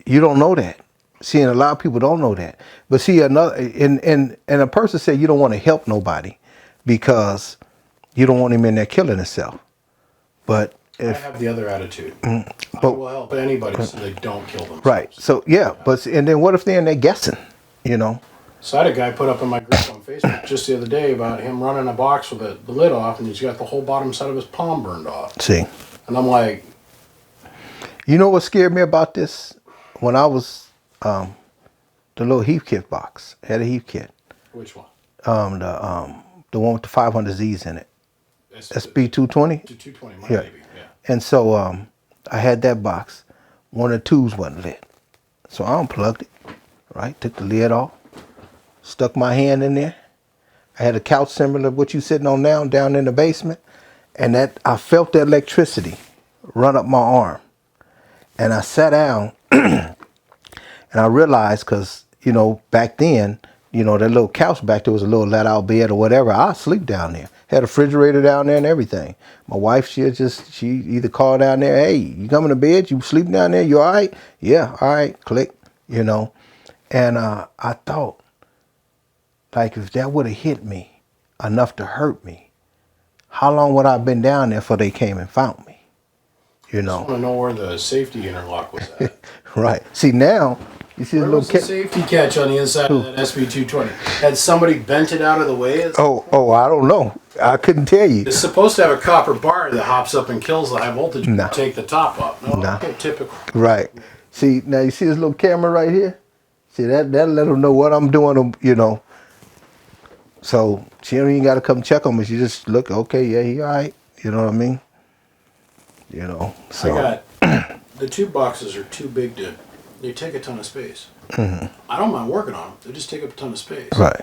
you don't know that. See, and a lot of people don't know that. But see, another and a person said you don't want to help nobody because you don't want him in there killing himself. But I if have the other attitude. I but- will help anybody so they don't kill themselves. right, so yeah, but and then what if they're in there guessing? You know. So I had a guy put up in my group on Facebook just the other day about him running a box with the lid off, and he's got the whole bottom side of his palm burned off. See, And I'm like, you know what scared me about this? When I was the little Heathkit box, had a Heathkit, which one? the one with the 500Zs in it, SB 220. 220, my Yeah. baby. Yeah. And so I had that box. One of the tubes wasn't lit. So I unplugged it, right? Took the lid off, stuck my hand in there. I had a couch similar to what you sitting on now down in the basement. And that I felt the electricity run up my arm. And I sat down and I realized, because, you know, back then, you know, that little couch back there was a little let out bed or whatever. I sleep down there. Had a refrigerator down there and everything. My wife, she either called down there, hey, you coming to bed? You sleep down there? You all right? Yeah, all right, click, you know. And I thought, like, if that would have hit me enough to hurt me, how long would I have been down there before they came and found me? You I know. want to know where the safety interlock was at. Right. See, now, you see Where the was little the safety catch on the inside of that SB220? Had somebody bent it out of the way? Oh, I don't know. I couldn't tell you. It's supposed to have a copper bar that hops up and kills the high voltage No. to take the top off. No, No. okay, typical. Right. See, now you see this little camera right here? See, that let them know what I'm doing, you know. So she don't even got to come check on me. She just look, okay, yeah, he all right. You know what I mean? You know, so. I got, the two boxes are too big to they take a ton of space. I don't mind working on them. They just take up a ton of space. Right.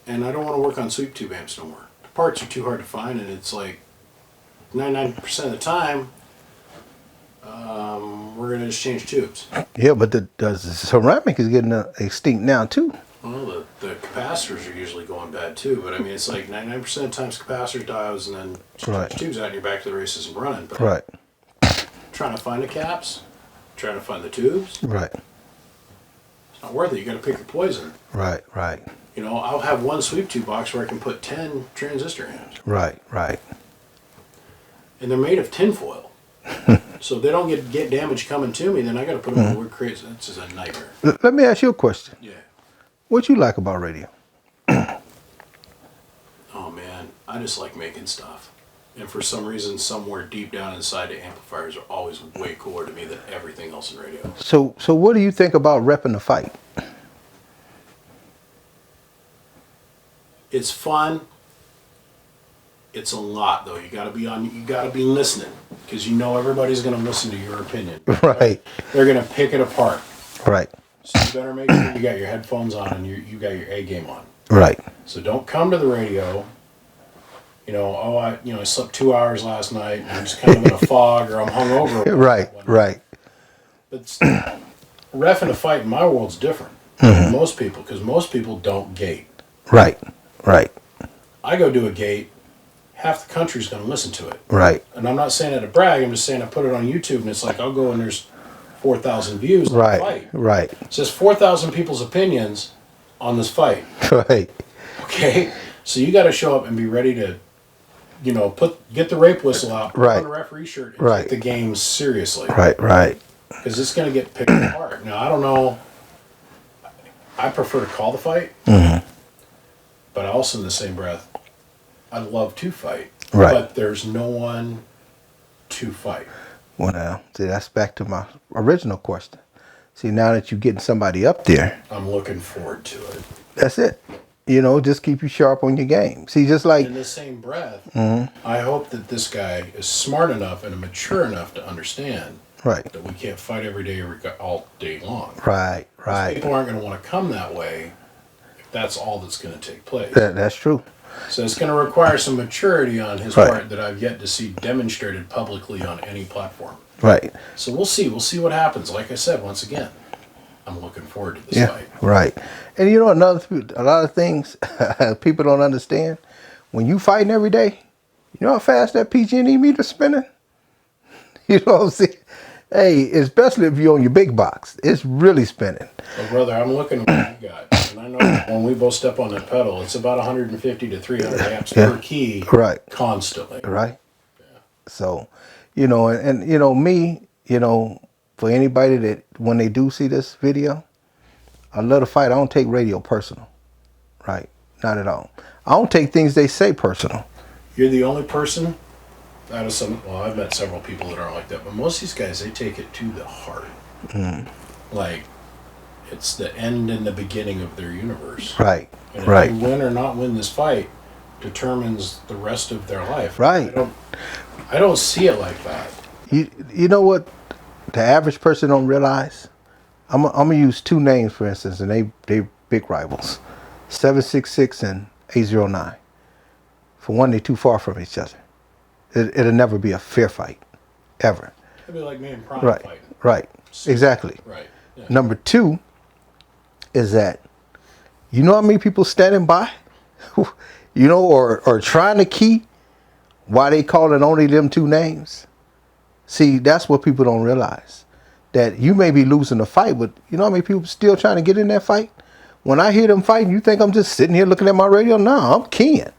And I don't want to work on sweep tube amps no more. The parts are too hard to find, and it's like 99% of the time, we're going to just change tubes. Yeah, but the ceramic is getting extinct now too. Well, the capacitors are usually going bad too, but I mean, it's like 99% of the times capacitors, diodes, and then just Right. change tubes out and you're back to the races and running. But Right. trying to find the caps, trying to find the tubes, Right. it's not worth it. You got to pick your poison. Right. Right. You know, I'll have one sweep tube box where I can put 10 transistor amps, Right. Right. and they're made of tinfoil. So if they don't get damage coming to me, then I got to put them in wood crates. This is a nightmare. Let me ask you a question. Yeah. What you like about radio? Oh man, I just like making stuff. And for some reason, somewhere deep down inside, the amplifiers are always way cooler to me than everything else in radio. So what do you think about repping the fight? It's fun. It's a lot though. You gotta be listening, because you know everybody's gonna listen to your opinion. Right. They're gonna pick it apart. Right. So you better make sure you got your headphones on and you got your A game on. Right. So don't come to the radio. You know, I slept 2 hours last night and I'm just kind of in a fog, or I'm hungover. Right. Right. But ref in a fight in my world's different than most people, because most people don't gate. Right. Right. I go do a gate, half the country's going to listen to it. Right. And I'm not saying it to brag, I'm just saying I put it on YouTube and it's like I'll go and there's 4,000 views on the Right. fight. Right. It says 4,000 people's opinions on this fight. Right. Okay? So you got to show up and be ready to, you know, get the rape whistle out, put Right. on the referee shirt, and Right. take the game seriously. Right. Right. Because it's going to get picked apart. Now, I don't know. I prefer to call the fight, but also in the same breath, I love to fight. Right. But there's no one to fight. Well, now, see, that's back to my original question. See, now that you're getting somebody up there, I'm looking forward to it. that's it. You know, just keep you sharp on your game. See, just like, In the same breath, I hope that this guy is smart enough and mature enough to understand right, that we can't fight every day, all day long. right, right. People aren't going to want to come that way if that's all that's going to take place. That's true. So it's going to require some maturity on his Right. part that I've yet to see demonstrated publicly on any platform. Right. So we'll see. We'll see what happens. Like I said, once again, I'm looking forward to this Yeah. fight. Right. And you know, a lot of things people don't understand. When you fighting every day, you know how fast that PG&E meter's spinning? You know what I'm saying? Hey, especially if you're on your big box, it's really spinning. Well, brother, I'm looking at what you got. And I know when we both step on that pedal, it's about 150 to 300 amps Yeah. per key Right. constantly. Right? So, you know, and you know, me, you know, for anybody that when they do see this video, I love to fight. I don't take radio personal. Right? Not at all. I don't take things they say personal. You're the only person out of well, I've met several people that aren't like that, but most of these guys, they take it to the heart. Like, it's the end and the beginning of their universe. Right. And if Right. you win or not win this fight determines the rest of their life. Right. I don't see it like that. You know what the average person don't realize? I'm gonna use two names for instance, and they big rivals, 766 and 809. For one, they're too far from each other. It'll never be a fair fight, ever. It'd be like me and Prime Right. fighting. Right. Exactly. Right. Yeah. Number two is that you know how many people standing by, you know, or trying to key why they calling only them two names. See, that's what people don't realize. That you may be losing the fight, but you know how many people still trying to get in that fight? When I hear them fighting, you think I'm just sitting here looking at my radio? No, I'm keying.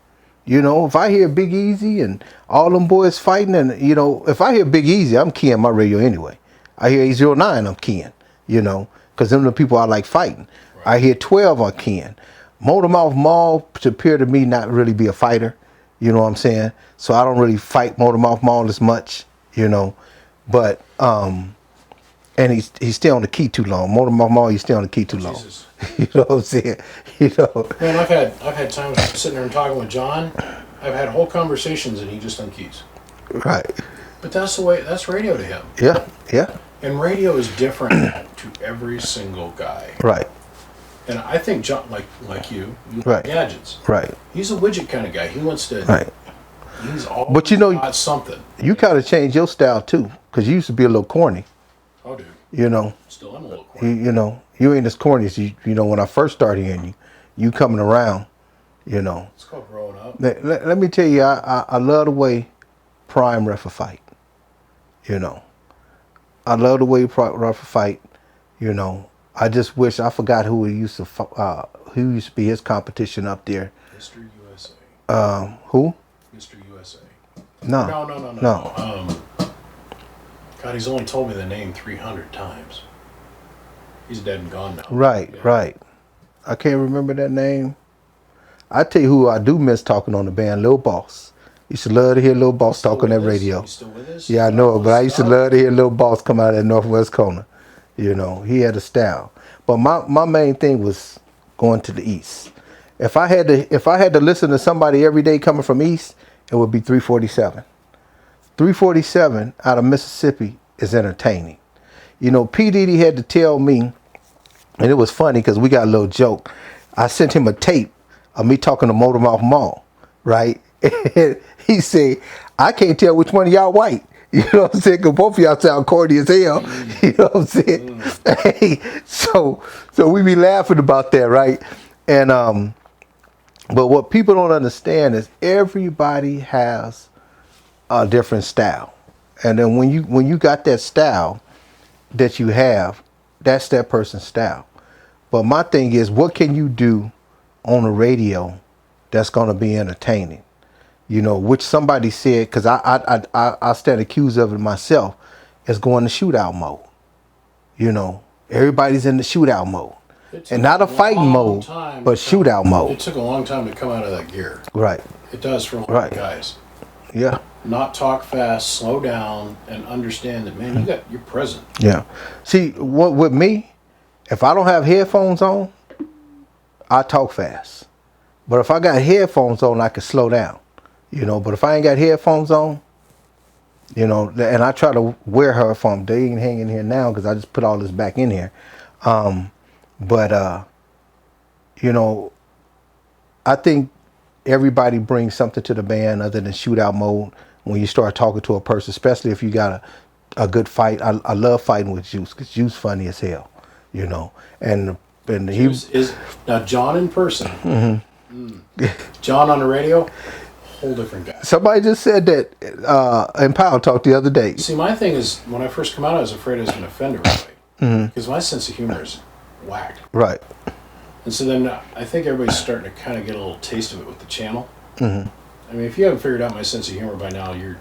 You know, if I hear Big Easy and all them boys fighting, and you know, if I hear Big Easy, I'm keying my radio anyway. I hear 809, I'm keying. You know, because them are the people I like fighting. Right. I hear 12, I'm keying. Motormouth Mall appear to me not really be a fighter. You know what I'm saying? So I don't really fight Motormouth Mall as much. You know, but and he's still on the key too long. Motormouth Mall, he's still on the key too long. Jesus. You know what I'm saying? You know. Man, I've had times sitting there and talking with John. I've had whole conversations and he just unkeys. Right. But that's the way. That's radio to him. Yeah. Yeah. And radio is different to every single guy. Right. And I think John, like you Right. gadgets. Right. He's a widget kind of guy. He wants to. Right. He's always But you know, got something. You kind of changed your style too, because you used to be a little corny. Oh, dude. You know. Still, I'm a little corny. You know, you ain't as corny as you know when I first started hearing you. You coming around, you know. It's called growing up. Let me tell you, I love the way Prime ref a fight. You know, I love the way Prime ref a fight. You know, I just wish I forgot who used to be his competition up there. Mr. USA. Who? Mr. USA. No. No. God, he's only told me the name 300 times. He's dead and gone now. Right, Yeah. right. I can't remember that name. I tell you who I do miss talking on the band, Lil Boss. Used to love to hear Lil Boss talk on that radio. He's still with us? Yeah, I know, but I used to love to hear Lil Boss come out of that Northwest corner. You know, he had a style. But my main thing was going to the East. If I had to listen to somebody every day coming from East, it would be 347. 347 out of Mississippi is entertaining. You know, P. Diddy had to tell me, and it was funny because we got a little joke. I sent him a tape of me talking to Motormouth Mall, right? And he said, I can't tell which one of y'all white. You know what I'm saying? Because both of y'all sound corny as hell. You know what I'm saying? Hey, so we be laughing about that, right? And but what people don't understand is everybody has a different style. And then when you got that style that you have, that's that person's style. But my thing is, what can you do on the radio that's going to be entertaining? You know, which somebody said, because I stand accused of it myself, is going to shootout mode. You know, everybody's in the shootout mode. And not a fighting mode, but shootout mode. It took a long time to come out of that gear. Right. It does for a lot of guys. Yeah. Not talk fast, slow down, and understand that, man, you're present. Yeah. See, what with me, if I don't have headphones on, I talk fast. But if I got headphones on, I can slow down. You know, but if I ain't got headphones on, you know, and I try to wear her from, they ain't hanging here now because I just put all this back in here. But you know, I think everybody brings something to the band other than shootout mode when you start talking to a person, especially if you got a good fight. I love fighting with Juice because Juice funny as hell, you know. And he is now John in person. John on the radio, whole different guy. Somebody just said that in Power Talk the other day. See, my thing is, when I first come out, I was afraid I was going to offend everybody because my sense of humor is whack. Right. And so then I think everybody's starting to kind of get a little taste of it with the channel. I mean, if you haven't figured out my sense of humor by now, you're...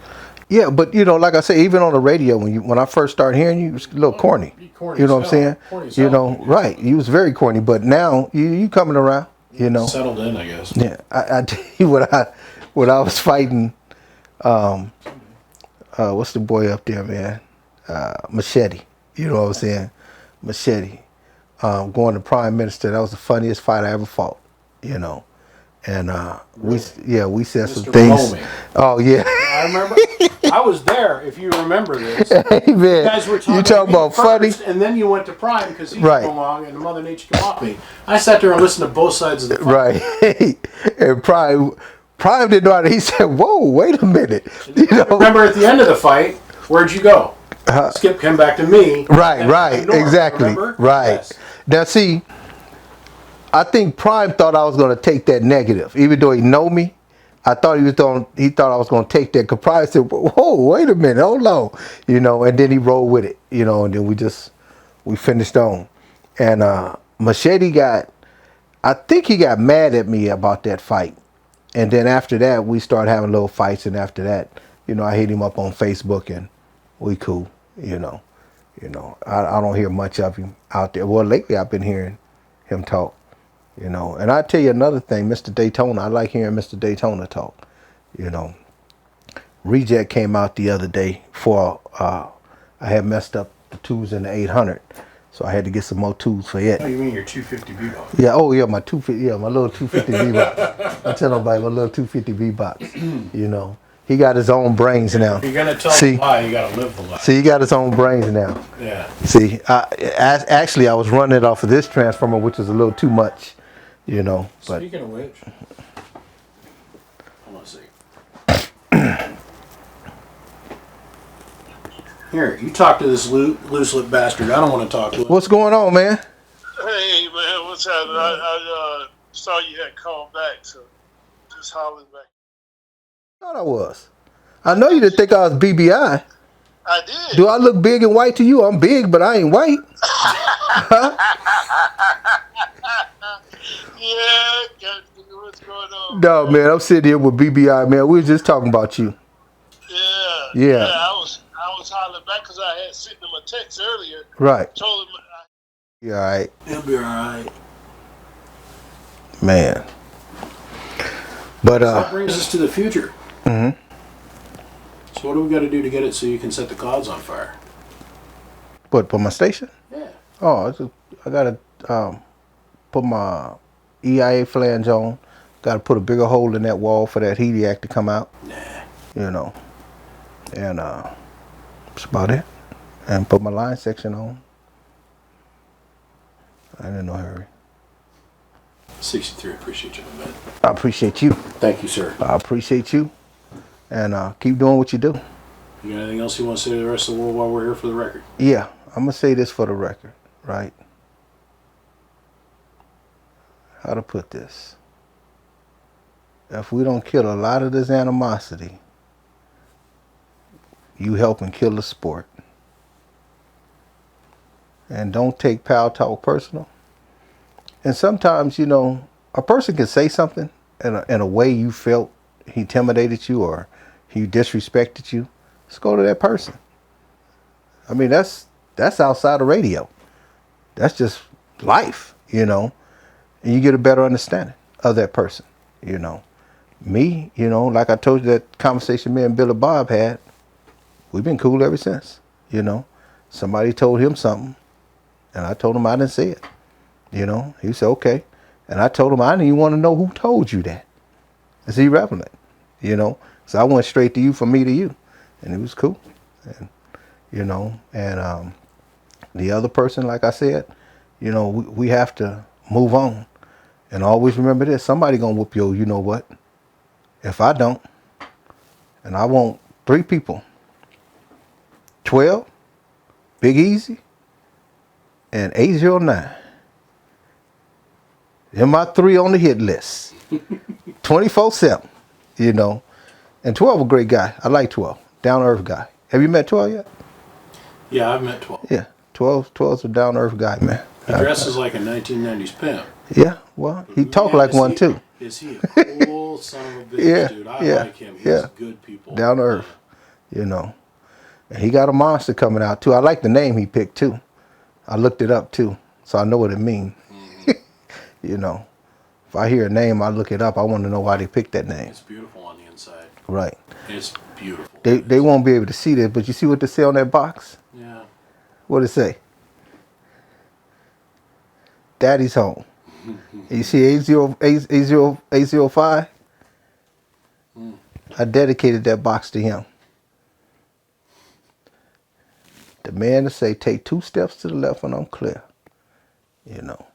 Yeah, but you know, like I say, even on the radio, when I first started hearing you, it was a little corny. You know what I'm saying? You know, right? You was very corny, but now you coming around. You know, settled in, I guess. Yeah, I tell you what I was fighting. What's the boy up there, man? Machete. You know what I'm saying? Machete. Going to Prime Minister. That was the funniest fight I ever fought. You know. And we said some things. Romy. Oh yeah. I remember. I was there. If you remember this, hey, man, you guys were talking, about funny, and then you went to Prime because he right. came along and Mother Nature came off me. I sat there and listened to both sides of the fight. Right. And Prime didn't know how to. He said, "Whoa, wait a minute." You know? Remember at the end of the fight, where'd you go? Skip came back to me. Right. Exactly. Remember? Right. Yes. Now see. I think Prime thought I was going to take that negative, even though he know me. I thought he thought I was going to take that. Cause Prime said, "Whoa, wait a minute, hold on," you know. And then he rolled with it, you know. And then we finished on. And Machete I think he got mad at me about that fight. And then after that, we started having little fights. And after that, you know, I hit him up on Facebook, and we cool, you know. I don't hear much of him out there. Well, lately I've been hearing him talk. You know, and I tell you another thing, Mr. Daytona, I like hearing Mr. Daytona talk. You know, Reject came out the other day for, I had messed up the tubes in the 800, so I had to get some more tubes for it. Oh, you mean your 250 B-box? Yeah, oh yeah, my little 250 B-box. I tell nobody my little 250 B-box. You know, He got his own brains now. If you're gonna tell See? the lie, you gotta live the lie. See, he got his own brains now. Yeah. See, actually, I was running it off of this transformer, which is a little too much, you know. But Speaking of which, I want to see. Here, you talk to this loose lip bastard. I don't want to talk to him. what's going on, man? Hey man, what's happening? I saw you had called back, so just hollering back. Thought I was. I know you didn't think I was BBI. I did. Do I look big and white to you? I'm big, but I ain't white. Yeah, what's going on? No, man, I'm sitting here with BBI, man. We were just talking about you. Yeah. I was hollering back because I had sent him a text earlier. Right. Told him. You all right? He'll be all right. Man. But, That brings us to the future. Mm-hmm. So what do we got to do to get it so you can set the clouds on fire? What, put my station? Yeah. Oh, I got to put my EIA flange on. Got to put a bigger hole in that wall for that HEDIAC to come out. Nah. You know. And that's about it. And put my line section on. I ain't in no hurry. 63, appreciate you, man. I appreciate you. Thank you, sir. I appreciate you. And keep doing what you do. You got anything else you want to say to the rest of the world while we're here for the record? Yeah, I'm going to say this for the record, right? How to put this? If we don't kill a lot of this animosity, you helping kill the sport. And don't take Pal Talk personal. And sometimes, you know, a person can say something in a way you felt he intimidated you or he disrespected you. Let's go to that person. I mean, that's outside of radio. That's just life, you know. And you get a better understanding of that person, you know. Me, you know, like I told you that conversation me and Billy Bob had, we've been cool ever since, you know. Somebody told him something, and I told him I didn't say it, you know. He said, okay. And I told him I didn't even want to know who told you that. It's irrelevant, you know. So I went straight to you from me to you, and it was cool, and you know. And the other person, like I said, you know, we have to move on, and always remember this: somebody gonna whoop your, you know what? If I don't, and I want 3 people, 12, Big Easy, and 809. They're my 3 on the hit list. 24/7, you know. And 12 a great guy. I like 12. Down to earth guy. Have you met 12 yet? Yeah, I've met 12. Yeah. 12's a down to earth guy, man. He dresses like a 1990s pimp. Yeah, well, he talk like one too. Is he a cool son of a bitch, Yeah, dude? I yeah, like him. He's yeah. good people. Down to earth, you know. And he got a monster coming out too. I like the name he picked too. I looked it up too, so I know what it means. You know, if I hear a name, I look it up. I want to know why they picked that name. It's beautiful on the inside. Right. It's beautiful. They won't be able to see this, but you see what they say on that box? Yeah. What it say? Daddy's home. And you see 805? I dedicated that box to him. The man to say, take 2 steps to the left when I'm clear. You know.